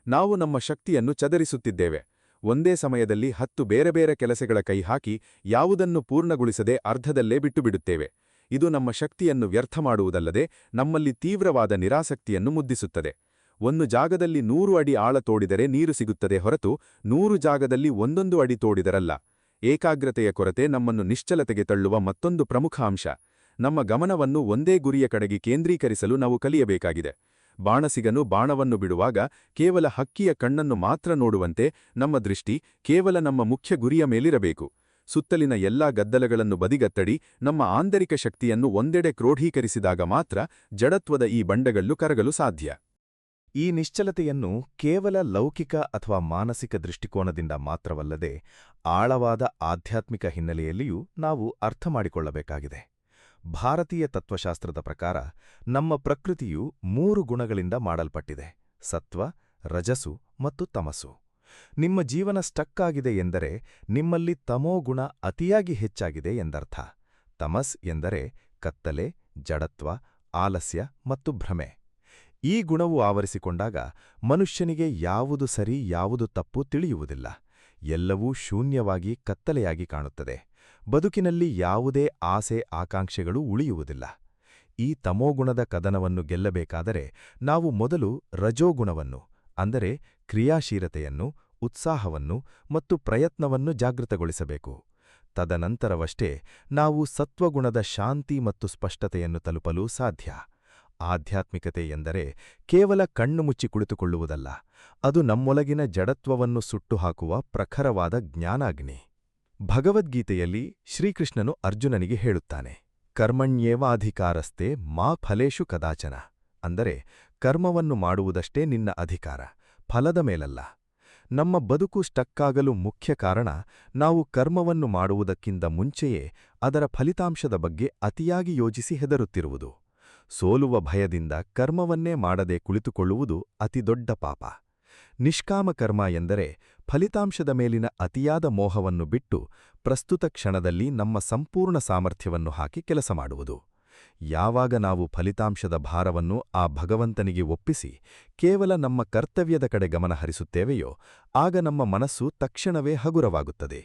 ನಾವು ನಮ್ಮ ಶಕ್ತಿಯನ್ನು ಚದರಿಸುತ್ತಿದ್ದೇವೆ. ಒಂದೇ ಸಮಯದಲ್ಲಿ 10 ಬೇರೆ ಬೇರೆ ಕೆಲಸಗಳ ಕೈಹಾಕಿ ಯಾವುದನ್ನು ಪೂರ್ಣಗೊಳಿಸದೆ ಅರ್ಧದಲ್ಲೇ ಬಿಟ್ಟುಬಿಡುತ್ತೇವೆ. ಇದು ನಮ್ಮ ಶಕ್ತಿಯನ್ನು ವ್ಯರ್ಥ ಮಾಡುವುದಲ್ಲದೆ ನಮ್ಮಲ್ಲಿ ತೀವ್ರವಾದ ನಿರಾಸಕ್ತಿಯನ್ನು ಮುದ್ದಿಸುತ್ತದೆ. ಒಂದು ಜಾಗದಲ್ಲಿ 100 ಅಡಿ ಆಳ ತೋಡಿದರೆ ನೀರು ಸಿಗುತ್ತದೆ ಹೊರತು 100 ಜಾಗದಲ್ಲಿ 1 ಅಡಿ ತೋಡಿದರಲ್ಲ. ಏಕಾಗ್ರತೆಯ ಕೊರತೆ ನಮ್ಮನ್ನು ನಿಶ್ಚಲತೆಗೆ ತಳ್ಳುವ ಮತ್ತೊಂದು ಪ್ರಮುಖ ಅಂಶ. ನಮ್ಮ ಗಮನವನ್ನು ಒಂದೇ ಗುರಿಯ ಕಡೆಗೆ ಕೇಂದ್ರೀಕರಿಸಲು ನಾವು ಕಲಿಯಬೇಕಾಗಿದೆ. ಬಾಣಸಿಗನು ಬಾಣವನ್ನು ಬಿಡುವಾಗ ಕೇವಲ ಹಕ್ಕಿಯ ಕಣ್ಣನ್ನು ಮಾತ್ರ ನೋಡುವಂತೆ ನಮ್ಮ ದೃಷ್ಟಿ ಕೇವಲ ನಮ್ಮ ಮುಖ್ಯ ಗುರಿಯ ಮೇಲಿರಬೇಕು. ಸುತ್ತಲಿನ ಎಲ್ಲಾ ಗದ್ದಲಗಳನ್ನು ಬದಿಗತ್ತಡಿ ನಮ್ಮ ಆಂತರಿಕ ಶಕ್ತಿಯನ್ನು ಒಂದೆಡೆ ಕ್ರೋಢೀಕರಿಸಿದಾಗ ಮಾತ್ರ ಜಡತ್ವದ ಈ ಬಂಡೆಗಲ್ಲು ಕರಗಲು ಸಾಧ್ಯ. ಈ ನಿಶ್ಚಲತೆಯನ್ನು ಕೇವಲ ಲೌಕಿಕ ಅಥವಾ ಮಾನಸಿಕ ದೃಷ್ಟಿಕೋನದಿಂದ ಮಾತ್ರವಲ್ಲದೆ ಆಳವಾದ ಆಧ್ಯಾತ್ಮಿಕ ಹಿನ್ನೆಲೆಯಲ್ಲಿಯೂ ನಾವು ಅರ್ಥಮಾಡಿಕೊಳ್ಳಬೇಕಾಗಿದೆ. ಭಾರತೀಯ ತತ್ವಶಾಸ್ತ್ರದ ಪ್ರಕಾರ ನಮ್ಮ ಪ್ರಕೃತಿಯು 3 ಗುಣಗಳಿಂದ ಮಾಡಲ್ಪಟ್ಟಿದೆ: ಸತ್ವ, ರಜಸು ಮತ್ತು ತಮಸ್ಸು. ನಿಮ್ಮ ಜೀವನ ಸ್ಟಕ್ ಆಗಿದೆ ಎಂದರೆ ನಿಮ್ಮಲ್ಲಿ ತಮೋಗುಣ ಅತಿಯಾಗಿ ಹೆಚ್ಚಾಗಿದೆ ಎಂದರ್ಥ. ತಮಸ್ ಎಂದರೆ ಕತ್ತಲೆ, ಜಡತ್ವ, ಆಲಸ್ಯ ಮತ್ತು ಭ್ರಮೆ. ಈ ಗುಣವು ಆವರಿಸಿಕೊಂಡಾಗ ಮನುಷ್ಯನಿಗೆ ಯಾವುದು ಸರಿ ಯಾವುದು ತಪ್ಪು ತಿಳಿಯುವುದಿಲ್ಲ. ಎಲ್ಲವೂ ಶೂನ್ಯವಾಗಿ ಕತ್ತಲೆಯಾಗಿ ಕಾಣುತ್ತದೆ. ಬದುಕಿನಲ್ಲಿ ಯಾವುದೇ ಆಸೆ ಆಕಾಂಕ್ಷೆಗಳು ಉಳಿಯುವುದಿಲ್ಲ. ಈ ತಮೋಗುಣದ ಕದನವನ್ನು ಗೆಲ್ಲಬೇಕಾದರೆ ನಾವು ಮೊದಲು ರಜೋಗುಣವನ್ನು ಅಂದರೆ ಕ್ರಿಯಾಶೀಲತೆಯನ್ನು, ಉತ್ಸಾಹವನ್ನು ಮತ್ತು ಪ್ರಯತ್ನವನ್ನು ಜಾಗೃತಗೊಳಿಸಬೇಕು. ತದನಂತರವಷ್ಟೇ ನಾವು ಸತ್ವಗುಣದ ಶಾಂತಿ ಮತ್ತು ಸ್ಪಷ್ಟತೆಯನ್ನು ತಲುಪಲು ಸಾಧ್ಯ. ಆಧ್ಯಾತ್ಮಿಕತೆ ಎಂದರೆ ಕೇವಲ ಕಣ್ಣು ಮುಚ್ಚಿ ಕುಳಿತುಕೊಳ್ಳುವುದಲ್ಲ, ಅದು ನಮ್ಮೊಳಗಿನ ಜಡತ್ವವನ್ನು ಸುಟ್ಟುಹಾಕುವ ಪ್ರಖರವಾದ ಜ್ಞಾನಾಗ್ನಿ. ಭಗವದ್ಗೀತೆಯಲ್ಲಿ ಶ್ರೀಕೃಷ್ಣನು ಅರ್ಜುನನಿಗೆ ಹೇಳುತ್ತಾನೆ, ಕರ್ಮಣ್ಯೇವಾಧಿಕಾರಸ್ತೆ ಮಾ ಫಲೇಷು ಕದಾಚನ. ಅಂದರೆ ಕರ್ಮವನ್ನು ಮಾಡುವುದಷ್ಟೇ ನಿನ್ನ ಅಧಿಕಾರ, ಫಲದ ಮೇಲಲ್ಲ. ನಮ್ಮ ಬದುಕು ಸ್ಟಕ್ಕಾಗಲು ಮುಖ್ಯ ಕಾರಣ ನಾವು ಕರ್ಮವನ್ನು ಮಾಡುವುದಕ್ಕಿಂತ ಮುಂಚೆಯೇ ಅದರ ಫಲಿತಾಂಶದ ಬಗ್ಗೆ ಅತಿಯಾಗಿ ಯೋಚಿಸಿ ಹೆದರುತ್ತಿರುವುದು. ಸೋಲುವ ಭಯದಿಂದ ಕರ್ಮವನ್ನೇ ಮಾಡದೆ ಕುಳಿತುಕೊಳ್ಳುವುದು ಅತಿದೊಡ್ಡ ಪಾಪ. ನಿಷ್ಕಾಮ ಕರ್ಮ ಎಂದರೆ ಫಲಿತಾಂಶದ ಮೇಲಿನ ಅತಿಯಾದ ಮೋಹವನ್ನು ಬಿಟ್ಟು ಪ್ರಸ್ತುತ ಕ್ಷಣದಲ್ಲಿ ನಮ್ಮ ಸಂಪೂರ್ಣ ಸಾಮರ್ಥ್ಯವನ್ನು ಹಾಕಿ ಕೆಲಸ ಮಾಡುವುದು. ಯಾವಾಗ ನಾವು ಫಲಿತಾಂಶದ ಭಾರವನ್ನು ಆ ಭಗವಂತನಿಗೆ ಒಪ್ಪಿಸಿ ಕೇವಲ ನಮ್ಮ ಕರ್ತವ್ಯದ ಕಡೆ ಗಮನಹರಿಸುತ್ತೇವೆಯೋ ಆಗ ನಮ್ಮ ಮನಸ್ಸು ತಕ್ಷಣವೇ ಹಗುರವಾಗುತ್ತದೆ.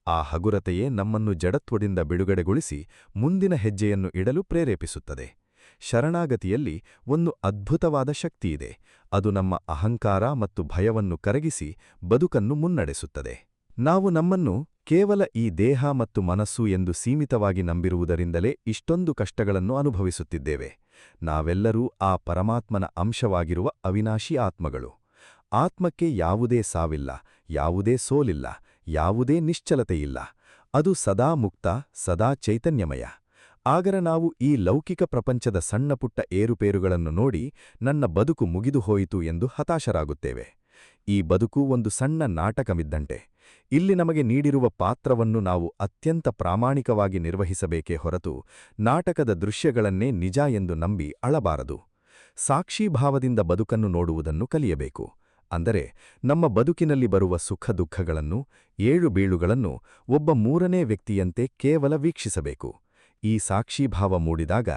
ಆ ಹಗುರತೆಯೇ ನಮ್ಮನ್ನು ಜಡತ್ವದಿಂದ ಬಿಡುಗಡೆಗೊಳಿಸಿ ಮುಂದಿನ ಹೆಜ್ಜೆಯನ್ನು ಇಡಲು ಪ್ರೇರೇಪಿಸುತ್ತದೆ. ಶರಣಾಗತಿಯಲ್ಲಿ ಒಂದು ಅದ್ಭುತವಾದ ಶಕ್ತಿಯಿದೆ. ಅದು ನಮ್ಮ ಅಹಂಕಾರ ಮತ್ತು ಭಯವನ್ನು ಕರಗಿಸಿ ಬದುಕನ್ನು ಮುನ್ನಡೆಸುತ್ತದೆ. ನಾವು ನಮ್ಮನ್ನು ಕೇವಲ ಈ ದೇಹ ಮತ್ತು ಮನಸ್ಸು ಎಂದು ಸೀಮಿತವಾಗಿ ನಂಬಿರುವುದರಿಂದಲೇ ಇಷ್ಟೊಂದು ಕಷ್ಟಗಳನ್ನು ಅನುಭವಿಸುತ್ತಿದ್ದೇವೆ. ನಾವೆಲ್ಲರೂ ಆ ಪರಮಾತ್ಮನ ಅಂಶವಾಗಿರುವ ಅವಿನಾಶಿ ಆತ್ಮಗಳು. ಆತ್ಮಕ್ಕೆ ಯಾವುದೇ ಸಾವಿಲ್ಲ, ಯಾವುದೇ ಸೋಲಿಲ್ಲ, ಯಾವುದೇ ನಿಶ್ಚಲತೆಯಿಲ್ಲ. ಅದು ಸದಾ ಮುಕ್ತ, ಸದಾ ಚೈತನ್ಯಮಯ. ಆಗರ ನಾವು ಈ ಲೌಕಿಕ ಪ್ರಪಂಚದ ಸಣ್ಣಪುಟ್ಟ ಏರುಪೇರುಗಳನ್ನು ನೋಡಿ ನನ್ನ ಬದುಕು ಮುಗಿದು ಹೋಯಿತು ಎಂದು ಹತಾಶರಾಗುತ್ತೇವೆ. ಈ ಬದುಕು ಒಂದು ಸಣ್ಣ ನಾಟಕವಿದ್ದಂತೆ. ಇಲ್ಲಿ ನಮಗೆ ನೀಡಿರುವ ಪಾತ್ರವನ್ನು ನಾವು ಅತ್ಯಂತ ಪ್ರಾಮಾಣಿಕವಾಗಿ ನಿರ್ವಹಿಸಬೇಕೇ ಹೊರತು ನಾಟಕದ ದೃಶ್ಯಗಳನ್ನೇ ನಿಜ ಎಂದು ನಂಬಿ ಅಳಬಾರದು. ಸಾಕ್ಷೀಭಾವದಿಂದ ಬದುಕನ್ನು ನೋಡುವುದನ್ನು ಕಲಿಯಬೇಕು. ಅಂದರೆ ನಮ್ಮ ಬದುಕಿನಲ್ಲಿ ಬರುವ ಸುಖ ದುಃಖಗಳನ್ನು, ಏಳು ಬೀಳುಗಳನ್ನು ಒಬ್ಬ ಮೂರನೇ ವ್ಯಕ್ತಿಯಂತೆ ಕೇವಲ ವೀಕ್ಷಿಸಬೇಕು. ಈ ಸಾಕ್ಷೀಭಾವ ಮೂಡಿದಾಗ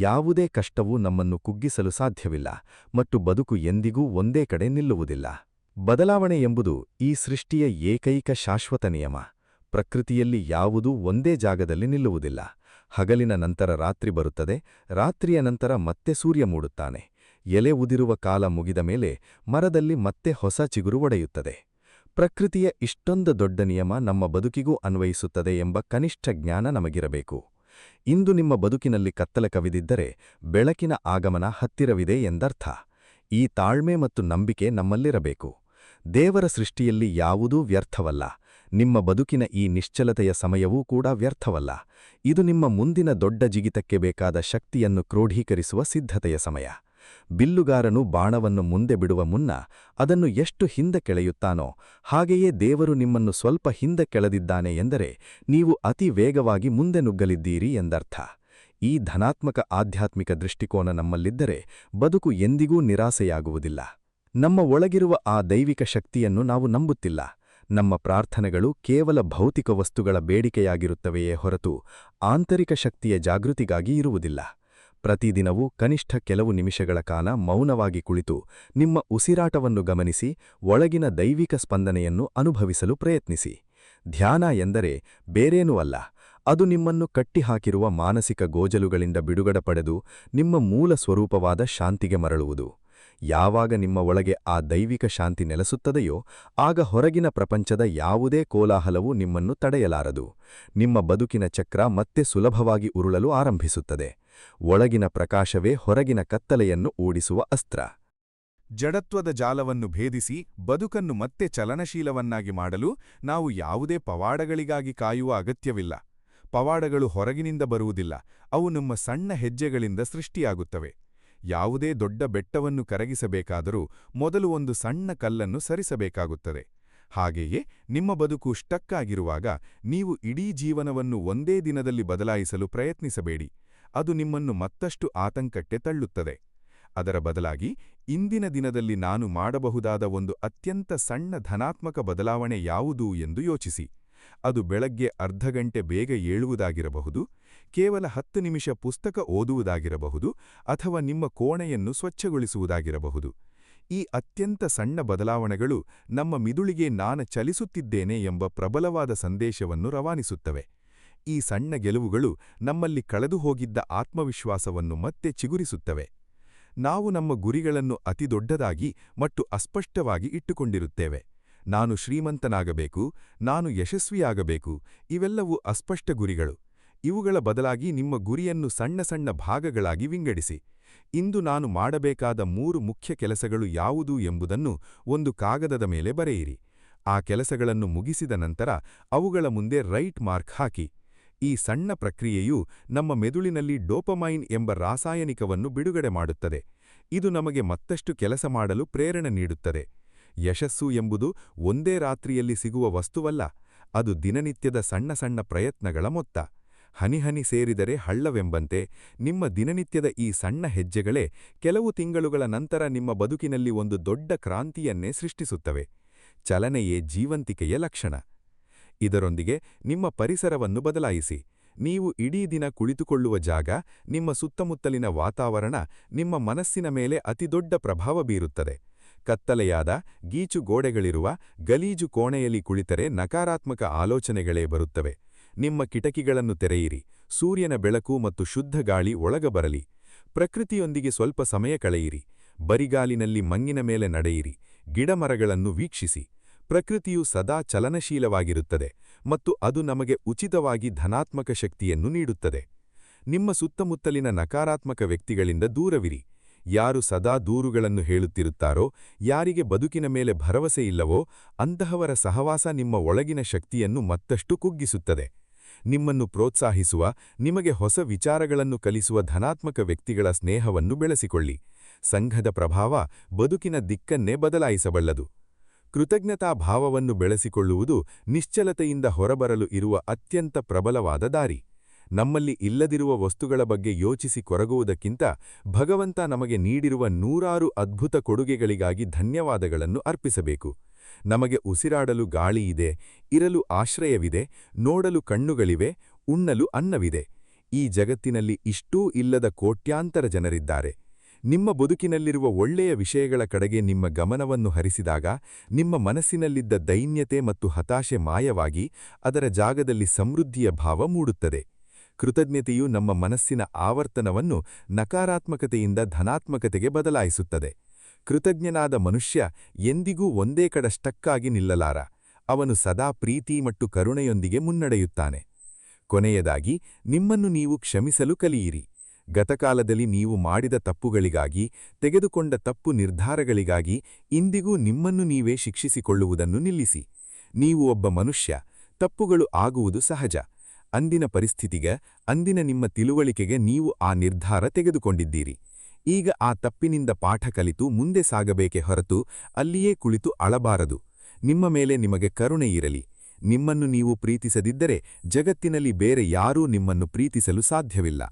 ಯಾವುದೇ ಕಷ್ಟವೂ ನಮ್ಮನ್ನು ಕುಗ್ಗಿಸಲು ಸಾಧ್ಯವಿಲ್ಲ ಮತ್ತು ಬದುಕು ಎಂದಿಗೂ ಒಂದೇ ಕಡೆ ನಿಲ್ಲುವುದಿಲ್ಲ. ಬದಲಾವಣೆ ಎಂಬುದು ಈ ಸೃಷ್ಟಿಯ ಏಕೈಕ ಶಾಶ್ವತ ನಿಯಮ. ಪ್ರಕೃತಿಯಲ್ಲಿ ಯಾವುದೂ ಒಂದೇ ಜಾಗದಲ್ಲಿ ನಿಲ್ಲುವುದಿಲ್ಲ. ಹಗಲಿನ ನಂತರ ರಾತ್ರಿ ಬರುತ್ತದೆ, ರಾತ್ರಿಯ ನಂತರ ಮತ್ತೆ ಸೂರ್ಯ ಮೂಡುತ್ತಾನೆ. ಎಲೆ ಉದಿರುವ ಕಾಲ ಮುಗಿದ ಮೇಲೆ ಮರದಲ್ಲಿ ಮತ್ತೆ ಹೊಸ ಚಿಗುರು ಒಡೆಯುತ್ತದೆ. ಪ್ರಕೃತಿಯ ಇಷ್ಟೊಂದು ದೊಡ್ಡ ನಿಯಮ ನಮ್ಮ ಬದುಕಿಗೂ ಅನ್ವಯಿಸುತ್ತದೆ ಎಂಬ ಕನಿಷ್ಠ ಜ್ಞಾನ ನಮಗಿರಬೇಕು. ಇಂದು ನಿಮ್ಮ ಬದುಕಿನಲ್ಲಿ ಕತ್ತಲೆ ಕವಿದಿದ್ದರೆ ಬೆಳಕಿನ ಆಗಮನ ಹತ್ತಿರವಿದೆ ಎಂದರ್ಥ. ಈ ತಾಳ್ಮೆ ಮತ್ತು ನಂಬಿಕೆ ನಮ್ಮಲ್ಲಿರಬೇಕು. ದೇವರ ಸೃಷ್ಟಿಯಲ್ಲಿ ಯಾವುದೂ ವ್ಯರ್ಥವಲ್ಲ. ನಿಮ್ಮ ಬದುಕಿನ ಈ ನಿಶ್ಚಲತೆಯ ಸಮಯವೂ ಕೂಡ ವ್ಯರ್ಥವಲ್ಲ. ಇದು ನಿಮ್ಮ ಮುಂದಿನ ದೊಡ್ಡ ಜಿಗಿತಕ್ಕೆ ಬೇಕಾದ ಶಕ್ತಿಯನ್ನು ಕ್ರೋಢೀಕರಿಸುವ ಸಿದ್ಧತೆಯ ಸಮಯ. ಬಿಲ್ಲುಗಾರನು ಬಾಣವನ್ನು ಮುಂದೆ ಬಿಡುವ ಮುನ್ನ ಅದನ್ನು ಎಷ್ಟು ಹಿಂದೆ ಕೆಳೆಯುತ್ತಾನೋ ಹಾಗೆಯೇ ದೇವರು ನಿಮ್ಮನ್ನು ಸ್ವಲ್ಪ ಹಿಂದೆ ಕೆಳೆದಿದ್ದಾನೆ ಎಂದರೆ ನೀವು ಅತಿ ವೇಗವಾಗಿ ಮುಂದೆ ನುಗ್ಗಲಿದ್ದೀರಿ ಎಂದರ್ಥ. ಈ ಧನಾತ್ಮಕ ಆಧ್ಯಾತ್ಮಿಕ ದೃಷ್ಟಿಕೋನ ನಮ್ಮಲ್ಲಿದ್ದರೆ ಬದುಕು ಎಂದಿಗೂ ನಿರಾಸೆಯಾಗುವುದಿಲ್ಲ. ನಮ್ಮ ಒಳಗಿರುವ ಆ ದೈವಿಕ ಶಕ್ತಿಯನ್ನು ನಾವು ನಂಬುತ್ತಿಲ್ಲ. ನಮ್ಮ ಪ್ರಾರ್ಥನೆಗಳು ಕೇವಲ ಭೌತಿಕ ವಸ್ತುಗಳ ಬೇಡಿಕೆಯಾಗಿರುತ್ತವೆಯೇ ಹೊರತು ಆಂತರಿಕ ಶಕ್ತಿಯ ಜಾಗೃತಿಗಾಗಿ ಇರುವುದಿಲ್ಲ. ಪ್ರತಿದಿನವೂ ಕನಿಷ್ಠ ಕೆಲವು ನಿಮಿಷಗಳ ಕಾಲ ಮೌನವಾಗಿ ಕುಳಿತು ನಿಮ್ಮ ಉಸಿರಾಟವನ್ನು ಗಮನಿಸಿ ಒಳಗಿನ ದೈವಿಕ ಸ್ಪಂದನೆಯನ್ನು ಅನುಭವಿಸಲು ಪ್ರಯತ್ನಿಸಿ. ಧ್ಯಾನ ಎಂದರೆ ಬೇರೇನೂ ಅಲ್ಲ, ಅದು ನಿಮ್ಮನ್ನು ಕಟ್ಟಿಹಾಕಿರುವ ಮಾನಸಿಕ ಗೋಜಲುಗಳಿಂದ ಬಿಡುಗಡೆ ಪಡೆದು ನಿಮ್ಮ ಮೂಲ ಸ್ವರೂಪವಾದ ಶಾಂತಿಗೆ ಮರಳುವುದು. ಯಾವಾಗ ನಿಮ್ಮ ಒಳಗೆ ಆ ದೈವಿಕ ಶಾಂತಿ ನೆಲೆಸುತ್ತದೆಯೋ ಆಗ ಹೊರಗಿನ ಪ್ರಪಂಚದ ಯಾವುದೇ ಕೋಲಾಹಲವೂ ನಿಮ್ಮನ್ನು ತಡೆಯಲಾರದು. ನಿಮ್ಮ ಬದುಕಿನ ಚಕ್ರ ಮತ್ತೆ ಸುಲಭವಾಗಿ ಉರುಳಲು ಆರಂಭಿಸುತ್ತದೆ. ಒಳಗಿನ ಪ್ರಕಾಶವೇ ಹೊರಗಿನ ಕತ್ತಲೆಯನ್ನು ಓಡಿಸುವ ಅಸ್ತ್ರ. ಜಡತ್ವದ ಜಾಲವನ್ನು ಭೇದಿಸಿ ಬದುಕನ್ನು ಮತ್ತೆ ಚಲನಶೀಲವನ್ನಾಗಿ ಮಾಡಲು ನಾವು ಯಾವುದೇ ಪವಾಡಗಳಿಗಾಗಿ ಕಾಯುವ ಅಗತ್ಯವಿಲ್ಲ. ಪವಾಡಗಳು ಹೊರಗಿನಿಂದ ಬರುವುದಿಲ್ಲ, ಅವು ನಮ್ಮ ಸಣ್ಣ ಹೆಜ್ಜೆಗಳಿಂದ ಸೃಷ್ಟಿಯಾಗುತ್ತವೆ. ಯಾವುದೇ ದೊಡ್ಡ ಬೆಟ್ಟವನ್ನು ಕರಗಿಸಬೇಕಾದರೂ ಮೊದಲು ಒಂದು ಸಣ್ಣ ಕಲ್ಲನ್ನು ಸರಿಸಬೇಕಾಗುತ್ತದೆ. ಹಾಗೆಯೇ ನಿಮ್ಮ ಬದುಕು ಸ್ಟಕ್ ಆಗಿರುವಾಗ ನೀವು ಇಡೀ ಜೀವನವನ್ನು ಒಂದೇ ದಿನದಲ್ಲಿ ಬದಲಾಯಿಸಲು ಪ್ರಯತ್ನಿಸಬೇಡಿ. ಅದು ನಿಮ್ಮನ್ನು ಮತ್ತಷ್ಟು ಆತಂಕಕ್ಕೆ ತಳ್ಳುತ್ತದೆ. ಅದರ ಬದಲಾಗಿ ಇಂದಿನ ದಿನದಲ್ಲಿ ನಾನು ಮಾಡಬಹುದಾದ ಒಂದು ಅತ್ಯಂತ ಸಣ್ಣ ಧನಾತ್ಮಕ ಬದಲಾವಣೆ ಯಾವುದು ಎಂದು ಯೋಚಿಸಿ. ಅದು ಬೆಳಗ್ಗೆ ಅರ್ಧ ಗಂಟೆ ಬೇಗ ಏಳುವುದಾಗಿರಬಹುದು, ಕೇವಲ 10 ನಿಮಿಷ ಪುಸ್ತಕ ಓದುವುದಾಗಿರಬಹುದು, ಅಥವಾ ನಿಮ್ಮ ಕೋಣೆಯನ್ನು ಸ್ವಚ್ಛಗೊಳಿಸುವುದಾಗಿರಬಹುದು. ಈ ಅತ್ಯಂತ ಸಣ್ಣ ಬದಲಾವಣೆಗಳು ನಮ್ಮ ಮಿದುಳಿಗೆ ನಾನು ಚಲಿಸುತ್ತಿದ್ದೇನೆ ಎಂಬ ಪ್ರಬಲವಾದ ಸಂದೇಶವನ್ನು ರವಾನಿಸುತ್ತವೆ. ಈ ಸಣ್ಣ ಗೆಲುವುಗಳು ನಮ್ಮಲ್ಲಿ ಕಳೆದುಹೋಗಿದ್ದ ಆತ್ಮವಿಶ್ವಾಸವನ್ನು ಮತ್ತೆ ಚಿಗುರಿಸುತ್ತವೆ. ನಾವು ನಮ್ಮ ಗುರಿಗಳನ್ನು ಅತಿದೊಡ್ಡದಾಗಿ ಮತ್ತು ಅಸ್ಪಷ್ಟವಾಗಿ ಇಟ್ಟುಕೊಂಡಿರುತ್ತೇವೆ. ನಾನು ಶ್ರೀಮಂತನಾಗಬೇಕು, ನಾನು ಯಶಸ್ವಿಯಾಗಬೇಕು, ಇವೆಲ್ಲವೂ ಅಸ್ಪಷ್ಟ ಗುರಿಗಳು. ಇವುಗಳ ಬದಲಾಗಿ ನಿಮ್ಮ ಗುರಿಯನ್ನು ಸಣ್ಣ ಸಣ್ಣ ಭಾಗಗಳಾಗಿ ವಿಂಗಡಿಸಿ. ಇಂದು ನಾನು ಮಾಡಬೇಕಾದ 3 ಮುಖ್ಯ ಕೆಲಸಗಳು ಯಾವುದು ಎಂಬುದನ್ನು ಒಂದು ಕಾಗದದ ಮೇಲೆ ಬರೆಯಿರಿ. ಆ ಕೆಲಸಗಳನ್ನು ಮುಗಿಸಿದ ನಂತರ ಅವುಗಳ ಮುಂದೆ ರೈಟ್ ಮಾರ್ಕ್ ಹಾಕಿ. ಈ ಸಣ್ಣ ಪ್ರಕ್ರಿಯೆಯು ನಮ್ಮ ಮೆದುಳಿನಲ್ಲಿ ಡೋಪಮೈನ್ ಎಂಬ ರಾಸಾಯನಿಕವನ್ನು ಬಿಡುಗಡೆ ಮಾಡುತ್ತದೆ. ಇದು ನಮಗೆ ಮತ್ತಷ್ಟು ಕೆಲಸ ಮಾಡಲು ಪ್ರೇರಣೆ ನೀಡುತ್ತದೆ. ಯಶಸ್ಸು ಎಂಬುದು ಒಂದೇ ರಾತ್ರಿಯಲ್ಲಿ ಸಿಗುವ ವಸ್ತುವಲ್ಲ, ಅದು ದಿನನಿತ್ಯದ ಸಣ್ಣ ಸಣ್ಣ ಪ್ರಯತ್ನಗಳ ಮೊತ್ತ. ಹನಿಹನಿ ಸೇರಿದರೆ ಹಳ್ಳವೆಂಬಂತೆ ನಿಮ್ಮ ದಿನನಿತ್ಯದ ಈ ಸಣ್ಣ ಹೆಜ್ಜೆಗಳೇ ಕೆಲವು ತಿಂಗಳುಗಳ ನಂತರ ನಿಮ್ಮ ಬದುಕಿನಲ್ಲಿ ಒಂದು ದೊಡ್ಡ ಕ್ರಾಂತಿಯನ್ನೇ ಸೃಷ್ಟಿಸುತ್ತವೆ. ಚಲನೆಯೇ ಜೀವಂತಿಕೆಯ ಲಕ್ಷಣ. ಇದರೊಂದಿಗೆ ನಿಮ್ಮ ಪರಿಸರವನ್ನು ಬದಲಾಯಿಸಿ. ನೀವು ಇಡೀ ದಿನ ಕುಳಿತುಕೊಳ್ಳುವ ಜಾಗ, ನಿಮ್ಮ ಸುತ್ತಮುತ್ತಲಿನ ವಾತಾವರಣ ನಿಮ್ಮ ಮನಸ್ಸಿನ ಮೇಲೆ ಅತಿದೊಡ್ಡ ಪ್ರಭಾವ ಬೀರುತ್ತದೆ. ಕತ್ತಲೆಯಾದ, ಗೀಚು ಗೋಡೆಗಳಿರುವ, ಗಲೀಜು ಕೋಣೆಯಲ್ಲಿ ಕುಳಿತರೆ ನಕಾರಾತ್ಮಕ ಆಲೋಚನೆಗಳೇ ಬರುತ್ತವೆ. ನಿಮ್ಮ ಕಿಟಕಿಗಳನ್ನು ತೆರೆಯಿರಿ, ಸೂರ್ಯನ ಬೆಳಕು ಮತ್ತು ಶುದ್ಧ ಗಾಳಿ ಒಳಗಬರಲಿ. ಪ್ರಕೃತಿಯೊಂದಿಗೆ ಸ್ವಲ್ಪ ಸಮಯ ಕಳೆಯಿರಿ. ಬರಿಗಾಲಿನಲ್ಲಿ ಮಂಗಿನ ಮೇಲೆ ನಡೆಯಿರಿ, ಗಿಡಮರಗಳನ್ನು ವೀಕ್ಷಿಸಿ. ಪ್ರಕೃತಿಯು ಸದಾ ಚಲನಶೀಲವಾಗಿರುತ್ತದೆ ಮತ್ತು ಅದು ನಮಗೆ ಉಚಿತವಾಗಿ ಧನಾತ್ಮಕ ಶಕ್ತಿಯನ್ನು ನೀಡುತ್ತದೆ. ನಿಮ್ಮ ಸುತ್ತಮುತ್ತಲಿನ ನಕಾರಾತ್ಮಕ ವ್ಯಕ್ತಿಗಳಿಂದ ದೂರವಿರಿ. ಯಾರು ಸದಾ ದೂರುಗಳನ್ನು ಹೇಳುತ್ತಿರುತ್ತಾರೋ, ಯಾರಿಗೆ ಬದುಕಿನ ಮೇಲೆ ಭರವಸೆ ಇಲ್ಲವೋ ಅಂತಹವರ ಸಹವಾಸ ನಿಮ್ಮ ಒಳಗಿನ ಶಕ್ತಿಯನ್ನು ಮತ್ತಷ್ಟು ಕುಗ್ಗಿಸುತ್ತದೆ. ನಿಮ್ಮನ್ನು ಪ್ರೋತ್ಸಾಹಿಸುವ, ನಿಮಗೆ ಹೊಸ ವಿಚಾರಗಳನ್ನು ಕಲಿಸುವ ಧನಾತ್ಮಕ ವ್ಯಕ್ತಿಗಳ ಸ್ನೇಹವನ್ನು ಬೆಳೆಸಿಕೊಳ್ಳಿ. ಸಂಘದ ಪ್ರಭಾವ ಬದುಕಿನ ದಿಕ್ಕನ್ನೇ ಬದಲಾಯಿಸಬಲ್ಲದು. ಕೃತಜ್ಞತಾ ಭಾವವನ್ನು ಬೆಳೆಸಿಕೊಳ್ಳುವುದು ನಿಶ್ಚಲತೆಯಿಂದ ಹೊರಬರಲು ಇರುವ ಅತ್ಯಂತ ಪ್ರಬಲವಾದ ದಾರಿ. ನಮ್ಮಲ್ಲಿ ಇಲ್ಲದಿರುವ ವಸ್ತುಗಳ ಬಗ್ಗೆ ಯೋಚಿಸಿ ಕೊರಗುವುದಕ್ಕಿಂತ ಭಗವಂತ ನಮಗೆ ನೀಡಿರುವ ನೂರಾರು ಅದ್ಭುತ ಕೊಡುಗೆಗಳಿಗಾಗಿ ಧನ್ಯವಾದಗಳನ್ನು ಅರ್ಪಿಸಬೇಕು. ನಮಗೆ ಉಸಿರಾಡಲು ಗಾಳಿಯಿದೆ, ಇರಲು ಆಶ್ರಯವಿದೆ, ನೋಡಲು ಕಣ್ಣುಗಳಿವೆ, ಉಣ್ಣಲು ಅನ್ನವಿದೆ. ಈ ಜಗತ್ತಿನಲ್ಲಿ ಇಷ್ಟೂ ಇಲ್ಲದ ಕೋಟ್ಯಾಂತರ ಜನರಿದ್ದಾರೆ. ನಿಮ್ಮ ಬದುಕಿನಲ್ಲಿರುವ ಒಳ್ಳೆಯ ವಿಷಯಗಳ ಕಡೆಗೆ ನಿಮ್ಮ ಗಮನವನ್ನು ಹರಿಸಿದಾಗ ನಿಮ್ಮ ಮನಸ್ಸಿನಲ್ಲಿದ್ದ ದೈನ್ಯತೆ ಮತ್ತು ಹತಾಶೆ ಮಾಯವಾಗಿ ಅದರ ಜಾಗದಲ್ಲಿ ಸಮೃದ್ಧಿಯ ಭಾವ ಮೂಡುತ್ತದೆ. ಕೃತಜ್ಞತೆಯು ನಮ್ಮ ಮನಸ್ಸಿನ ಆವರ್ತನವನ್ನು ನಕಾರಾತ್ಮಕತೆಯಿಂದ ಧನಾತ್ಮಕತೆಗೆ ಬದಲಾಯಿಸುತ್ತದೆ. ಕೃತಜ್ಞನಾದ ಮನುಷ್ಯ ಎಂದಿಗೂ ಒಂದೇ ಕಡೆ ಸ್ಟಕ್ಕಾಗಿ ನಿಲ್ಲಲಾರ. ಅವನು ಸದಾ ಪ್ರೀತಿ ಮತ್ತು ಕರುಣೆಯೊಂದಿಗೆ ಮುನ್ನಡೆಯುತ್ತಾನೆ. ಕೊನೆಯದಾಗಿ, ನಿಮ್ಮನ್ನು ನೀವು ಕ್ಷಮಿಸಲು ಕಲಿಯಿರಿ. ಗತಕಾಲದಲ್ಲಿ ನೀವು ಮಾಡಿದ ತಪ್ಪುಗಳಿಗಾಗಿ, ತೆಗೆದುಕೊಂಡ ತಪ್ಪು ನಿರ್ಧಾರಗಳಿಗಾಗಿ ಇಂದಿಗೂ ನಿಮ್ಮನ್ನು ನೀವೇ ಶಿಕ್ಷಿಸಿಕೊಳ್ಳುವುದನ್ನು ನಿಲ್ಲಿಸಿ. ನೀವು ಒಬ್ಬ ಮನುಷ್ಯ, ತಪ್ಪುಗಳು ಆಗುವುದು ಸಹಜ. ಅಂದಿನ ಪರಿಸ್ಥಿತಿಗೆ, ಅಂದಿನ ನಿಮ್ಮ ತಿಳುವಳಿಕೆಗೆ ನೀವು ಆ ನಿರ್ಧಾರ ತೆಗೆದುಕೊಂಡಿದ್ದೀರಿ. ಈಗ ಆ ತಪ್ಪಿನಿಂದ ಪಾಠ ಕಲಿತು ಮುಂದೆ ಸಾಗಬೇಕೇ ಹೊರತು ಅಲ್ಲಿಯೇ ಕುಳಿತು ಅಳಬಾರದು. ನಿಮ್ಮ ಮೇಲೆ ನಿಮಗೆ ಕರುಣೆ ಇರಲಿ. ನಿಮ್ಮನ್ನು ನೀವು ಪ್ರೀತಿಸದಿದ್ದರೆ ಜಗತ್ತಿನಲ್ಲಿ ಬೇರೆ ಯಾರೂ ನಿಮ್ಮನ್ನು ಪ್ರೀತಿಸಲು ಸಾಧ್ಯವಿಲ್ಲ.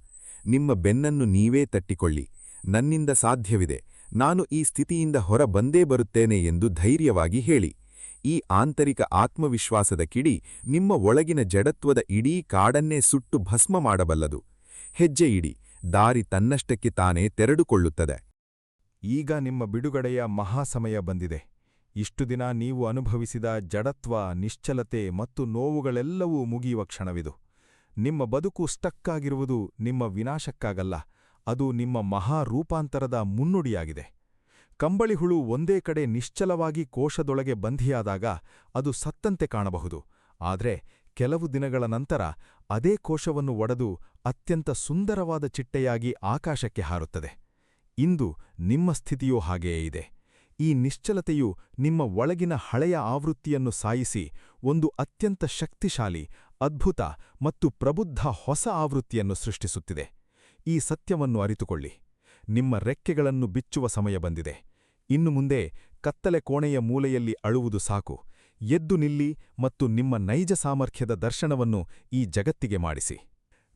ನಿಮ್ಮ ಬೆನ್ನನ್ನು ನೀವೇ ತಟ್ಟಿಕೊಳ್ಳಿ. ನನ್ನಿಂದ ಸಾಧ್ಯವಿದೆ, ನಾನು ಈ ಸ್ಥಿತಿಯಿಂದ ಹೊರ ಬಂದೇ ಬರುತ್ತೇನೆ ಎಂದು ಧೈರ್ಯವಾಗಿ ಹೇಳಿ. ಈ ಆಂತರಿಕ ಆತ್ಮವಿಶ್ವಾಸದ ಕಿಡಿ ನಿಮ್ಮ ಒಳಗಿನ ಜಡತ್ವದ ಇಡೀ ಕಾಡನ್ನೇ ಸುಟ್ಟು ಭಸ್ಮ ಮಾಡಬಲ್ಲದು. ಹೆಜ್ಜೆ ಇಡಿ, ದಾರಿ ತನ್ನಷ್ಟಕ್ಕೆ ತಾನೇ ತೆರೆದುಕೊಳ್ಳುತ್ತದೆ. ಈಗ ನಿಮ್ಮ ಬಿಡುಗಡೆಯ ಮಹಾಸಮಯ ಬಂದಿದೆ. ಇಷ್ಟು ದಿನ ನೀವು ಅನುಭವಿಸಿದ ಜಡತ್ವ, ನಿಶ್ಚಲತೆ ಮತ್ತು ನೋವುಗಳೆಲ್ಲವೂ ಮುಗಿಯುವ ಕ್ಷಣವಿದು. ನಿಮ್ಮ ಬದುಕು ಸ್ಟಕ್ಕಾಗಿರುವುದು ನಿಮ್ಮ ವಿನಾಶಕ್ಕಾಗಲ್ಲ, ಅದು ನಿಮ್ಮ ಮಹಾರೂಪಾಂತರದ ಮುನ್ನುಡಿಯಾಗಿದೆ. ಕಂಬಳಿಹುಳು ಒಂದೇ ಕಡೆ ನಿಶ್ಚಲವಾಗಿ ಕೋಶದೊಳಗೆ ಬಂಧಿಯಾದಾಗ ಅದು ಸತ್ತಂತೆ ಕಾಣಬಹುದು, ಆದರೆ ಕೆಲವು ದಿನಗಳ ನಂತರ ಅದೇ ಕೋಶವನ್ನು ಒಡೆದು ಅತ್ಯಂತ ಸುಂದರವಾದ ಚಿಟ್ಟೆಯಾಗಿ ಆಕಾಶಕ್ಕೆ ಹಾರುತ್ತದೆ. ಇಂದು ನಿಮ್ಮ ಸ್ಥಿತಿಯೂ ಹಾಗೆಯೇ ಇದೆ. ಈ ನಿಶ್ಚಲತೆಯು ನಿಮ್ಮ ಒಳಗಿನ ಹಳೆಯ ಆವೃತ್ತಿಯನ್ನು ಸಾಯಿಸಿ ಒಂದು ಅತ್ಯಂತ ಶಕ್ತಿಶಾಲಿ, ಅದ್ಭುತ ಮತ್ತು ಪ್ರಬುದ್ಧ ಹೊಸ ಆವೃತ್ತಿಯನ್ನು ಸೃಷ್ಟಿಸುತ್ತಿದೆ. ಈ ಸತ್ಯವನ್ನು ಅರಿತುಕೊಳ್ಳಿ. ನಿಮ್ಮ ರೆಕ್ಕೆಗಳನ್ನು ಬಿಚ್ಚುವ ಸಮಯ ಬಂದಿದೆ. ಇನ್ನು ಮುಂದೆ ಕತ್ತಲೆ ಕೋಣೆಯ ಮೂಲೆಯಲ್ಲಿ ಅಳುವುದು ಸಾಕು. ಎದ್ದು ನಿಲ್ಲಿ ಮತ್ತು ನಿಮ್ಮ ನೈಜ ಸಾಮರ್ಥ್ಯದ ದರ್ಶನವನ್ನು ಈ ಜಗತ್ತಿಗೆ ಮಾಡಿಸಿ.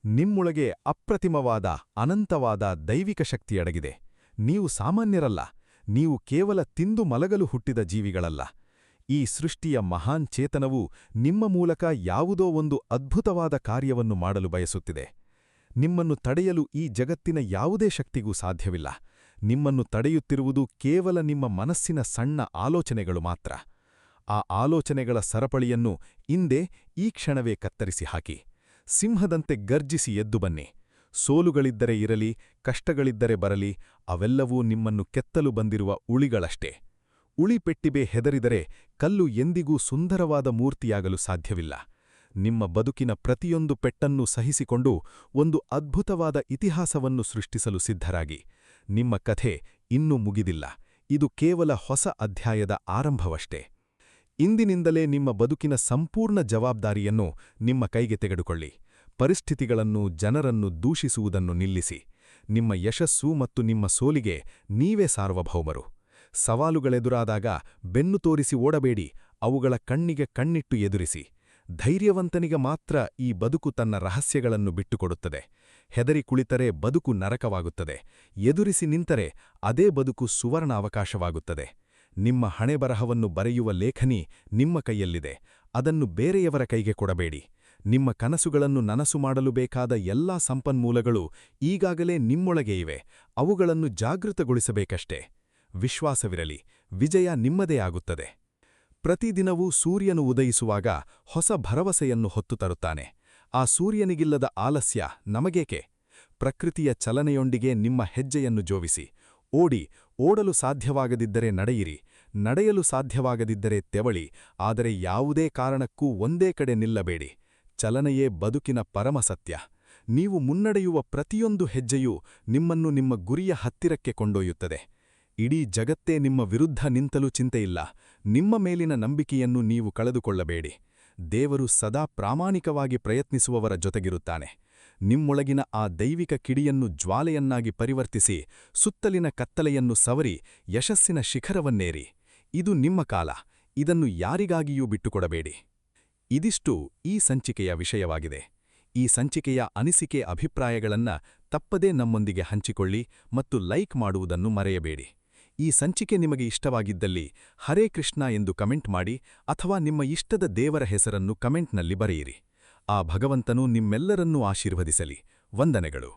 ನಿಮ್ಮೊಳಗೆ ಅಪ್ರತಿಮವಾದ, ಅನಂತವಾದ ದೈವಿಕ ಶಕ್ತಿಯಡಗಿದೆ. ನೀವು ಸಾಮಾನ್ಯರಲ್ಲ. ನೀವು ಕೇವಲ ತಿಂದು ಮಲಗಲು ಹುಟ್ಟಿದ ಜೀವಿಗಳಲ್ಲ. ಈ ಸೃಷ್ಟಿಯ ಮಹಾನ್ ಚೇತನವು ನಿಮ್ಮ ಮೂಲಕ ಯಾವುದೋ ಒಂದು ಅದ್ಭುತವಾದ ಕಾರ್ಯವನ್ನು ಮಾಡಲು ಬಯಸುತ್ತಿದೆ. ನಿಮ್ಮನ್ನು ತಡೆಯಲು ಈ ಜಗತ್ತಿನ ಯಾವುದೇ ಶಕ್ತಿಗೂ ಸಾಧ್ಯವಿಲ್ಲ. ನಿಮ್ಮನ್ನು ತಡೆಯುತ್ತಿರುವುದು ಕೇವಲ ನಿಮ್ಮ ಮನಸ್ಸಿನ ಸಣ್ಣ ಆಲೋಚನೆಗಳು ಮಾತ್ರ. ಆ ಆಲೋಚನೆಗಳ ಸರಪಳಿಯನ್ನು ಇಂದೇ ಈ ಕ್ಷಣವೇ ಕತ್ತರಿಸಿ ಹಾಕಿ. ಸಿಂಹದಂತೆ ಗರ್ಜಿಸಿ ಎದ್ದು ಬನ್ನಿ. ಸೋಲುಗಳಿದ್ದರೆ ಇರಲಿ, ಕಷ್ಟಗಳಿದ್ದರೆ ಬರಲಿ, ಅವೆಲ್ಲವೂ ನಿಮ್ಮನ್ನು ಕೆತ್ತಲು ಬಂದಿರುವ ಉಳಿಗಳಷ್ಟೇ. ಉಳಿಪೆಟ್ಟಿಗೆ ಹೆದರಿದರೆ ಕಲ್ಲು ಎಂದಿಗೂ ಸುಂದರವಾದ ಮೂರ್ತಿಯಾಗಲು ಸಾಧ್ಯವಿಲ್ಲ. ನಿಮ್ಮ ಬದುಕಿನ ಪ್ರತಿಯೊಂದು ಪೆಟ್ಟನ್ನೂ ಸಹಿಸಿಕೊಂಡು ಒಂದು ಅದ್ಭುತವಾದ ಇತಿಹಾಸವನ್ನು ಸೃಷ್ಟಿಸಲು ಸಿದ್ಧರಾಗಿ. ನಿಮ್ಮ ಕಥೆ ಇನ್ನೂ ಮುಗಿದಿಲ್ಲ. ಇದು ಕೇವಲ ಹೊಸ ಅಧ್ಯಾಯದ ಆರಂಭವಷ್ಟೇ. ಇಂದಿನಿಂದಲೇ ನಿಮ್ಮ ಬದುಕಿನ ಸಂಪೂರ್ಣ ಜವಾಬ್ದಾರಿಯನ್ನು ನಿಮ್ಮ ಕೈಗೆ ತೆಗೆದುಕೊಳ್ಳಿ. ಪರಿಸ್ಥಿತಿಗಳನ್ನು, ಜನರನ್ನು ದೂಷಿಸುವುದನ್ನು ನಿಲ್ಲಿಸಿ. ನಿಮ್ಮ ಯಶಸ್ಸು ಮತ್ತು ನಿಮ್ಮ ಸೋಲಿಗೆ ನೀವೇ ಸಾರ್ವಭೌಮರು. ಸವಾಲುಗಳೆದುರಾದಾಗ ಬೆನ್ನು ತೋರಿಸಿ ಓಡಬೇಡಿ, ಅವುಗಳ ಕಣ್ಣಿಗೆ ಕಣ್ಣಿಟ್ಟು ಎದುರಿಸಿ. ಧೈರ್ಯವಂತನಿಗೆ ಮಾತ್ರ ಈ ಬದುಕು ತನ್ನ ರಹಸ್ಯಗಳನ್ನು ಬಿಟ್ಟುಕೊಡುತ್ತದೆ. ಹೆದರಿ ಕುಳಿತರೆ ಬದುಕು ನರಕವಾಗುತ್ತದೆ. ಎದುರಿಸಿ ನಿಂತರೆ ಅದೇ ಬದುಕು ಸುವರ್ಣ ಅವಕಾಶವಾಗುತ್ತದೆ. ನಿಮ್ಮ ಹಣೆಬರಹವನ್ನು ಬರೆಯುವ ಲೇಖನಿ ನಿಮ್ಮ ಕೈಯಲ್ಲಿದೆ. ಅದನ್ನು ಬೇರೆಯವರ ಕೈಗೆ ಕೊಡಬೇಡಿ. ನಿಮ್ಮ ಕನಸುಗಳನ್ನು ನನಸು ಮಾಡಲು ಬೇಕಾದ ಎಲ್ಲಾ ಸಂಪನ್ಮೂಲಗಳು ಈಗಾಗಲೇ ನಿಮ್ಮೊಳಗೆ ಇವೆ. ಅವುಗಳನ್ನು ಜಾಗೃತಗೊಳಿಸಬೇಕಷ್ಟೇ. ವಿಶ್ವಾಸವಿರಲಿ, ವಿಜಯ ನಿಮ್ಮದೇ ಆಗುತ್ತದೆ. ಪ್ರತಿದಿನವೂ ಸೂರ್ಯನು ಉದಯಿಸುವಾಗ ಹೊಸ ಭರವಸೆಯನ್ನು ಹೊತ್ತು ತರುತ್ತಾನೆ. ಆ ಸೂರ್ಯನಿಗಿಲ್ಲದ ಆಲಸ್ಯ ನಮಗೇಕೆ? ಪ್ರಕೃತಿಯ ಚಲನೆಯೊಂದಿಗೆ ನಿಮ್ಮ ಹೆಜ್ಜೆಯನ್ನು ಜೋವಿಸಿ. ಓಡಲು ಸಾಧ್ಯವಾಗದಿದ್ದರೆ ನಡೆಯಿರಿ, ನಡೆಯಲು ಸಾಧ್ಯವಾಗದಿದ್ದರೆ ತೆವಳಿ, ಆದರೆ ಯಾವುದೇ ಕಾರಣಕ್ಕೂ ಒಂದೇ ಕಡೆ ನಿಲ್ಲಬೇಡಿ. ಚಲನೆಯೇ ಬದುಕಿನ ಪರಮಸತ್ಯ. ನೀವು ಮುನ್ನಡೆಯುವ ಪ್ರತಿಯೊಂದು ಹೆಜ್ಜೆಯೂ ನಿಮ್ಮನ್ನು ನಿಮ್ಮ ಗುರಿಯ ಹತ್ತಿರಕ್ಕೆ ಕೊಂಡೊಯ್ಯುತ್ತದೆ. ಇಡೀ ಜಗತ್ತೇ ನಿಮ್ಮ ವಿರುದ್ಧ ನಿಂತಲೂ ಚಿಂತೆಯಿಲ್ಲ. ನಿಮ್ಮ ಮೇಲಿನ ನಂಬಿಕೆಯನ್ನು ನೀವು ಕಳೆದುಕೊಳ್ಳಬೇಡಿ. ದೇವರು ಸದಾ ಪ್ರಾಮಾಣಿಕವಾಗಿ ಪ್ರಯತ್ನಿಸುವವರ ಜೊತೆಗಿರುತ್ತಾನೆ. ನಿಮ್ಮೊಳಗಿನ ಆ ದೈವಿಕ ಕಿಡಿಯನ್ನು ಜ್ವಾಲೆಯನ್ನಾಗಿ ಪರಿವರ್ತಿಸಿ, ಸುತ್ತಲಿನ ಕತ್ತಲೆಯನ್ನು ಸವರಿ ಯಶಸ್ಸಿನ ಶಿಖರವನ್ನೇರಿ. ಇದು ನಿಮ್ಮ ಕಾಲ. ಇದನ್ನು ಯಾರಿಗಾಗಿಯೂ ಬಿಟ್ಟುಕೊಡಬೇಡಿ. ಇದಿಷ್ಟು ಈ ಸಂಚಿಕೆಯ ವಿಷಯವಾಗಿದೆ. ಈ ಸಂಚಿಕೆಯ ಅನಿಸಿಕೆ, ಅಭಿಪ್ರಾಯಗಳನ್ನ ತಪ್ಪದೇ ನಮ್ಮೊಂದಿಗೆ ಹಂಚಿಕೊಳ್ಳಿ ಮತ್ತು ಲೈಕ್ ಮಾಡುವುದನ್ನು ಮರೆಯಬೇಡಿ. ಈ ಸಂಚಿಕೆ ನಿಮಗೆ ಇಷ್ಟವಾಗಿದ್ದಲ್ಲಿ ಹರೇ ಕೃಷ್ಣ ಎಂದು ಕಮೆಂಟ್ ಮಾಡಿ ಅಥವಾ ನಿಮ್ಮ ಇಷ್ಟದ ದೇವರ ಹೆಸರನ್ನು ಕಮೆಂಟ್ನಲ್ಲಿ ಬರೆಯಿರಿ. ಆ ಭಗವಂತನು ನಿಮ್ಮೆಲ್ಲರನ್ನೂ ಆಶೀರ್ವದಿಸಲಿ. ವಂದನೆಗಳು.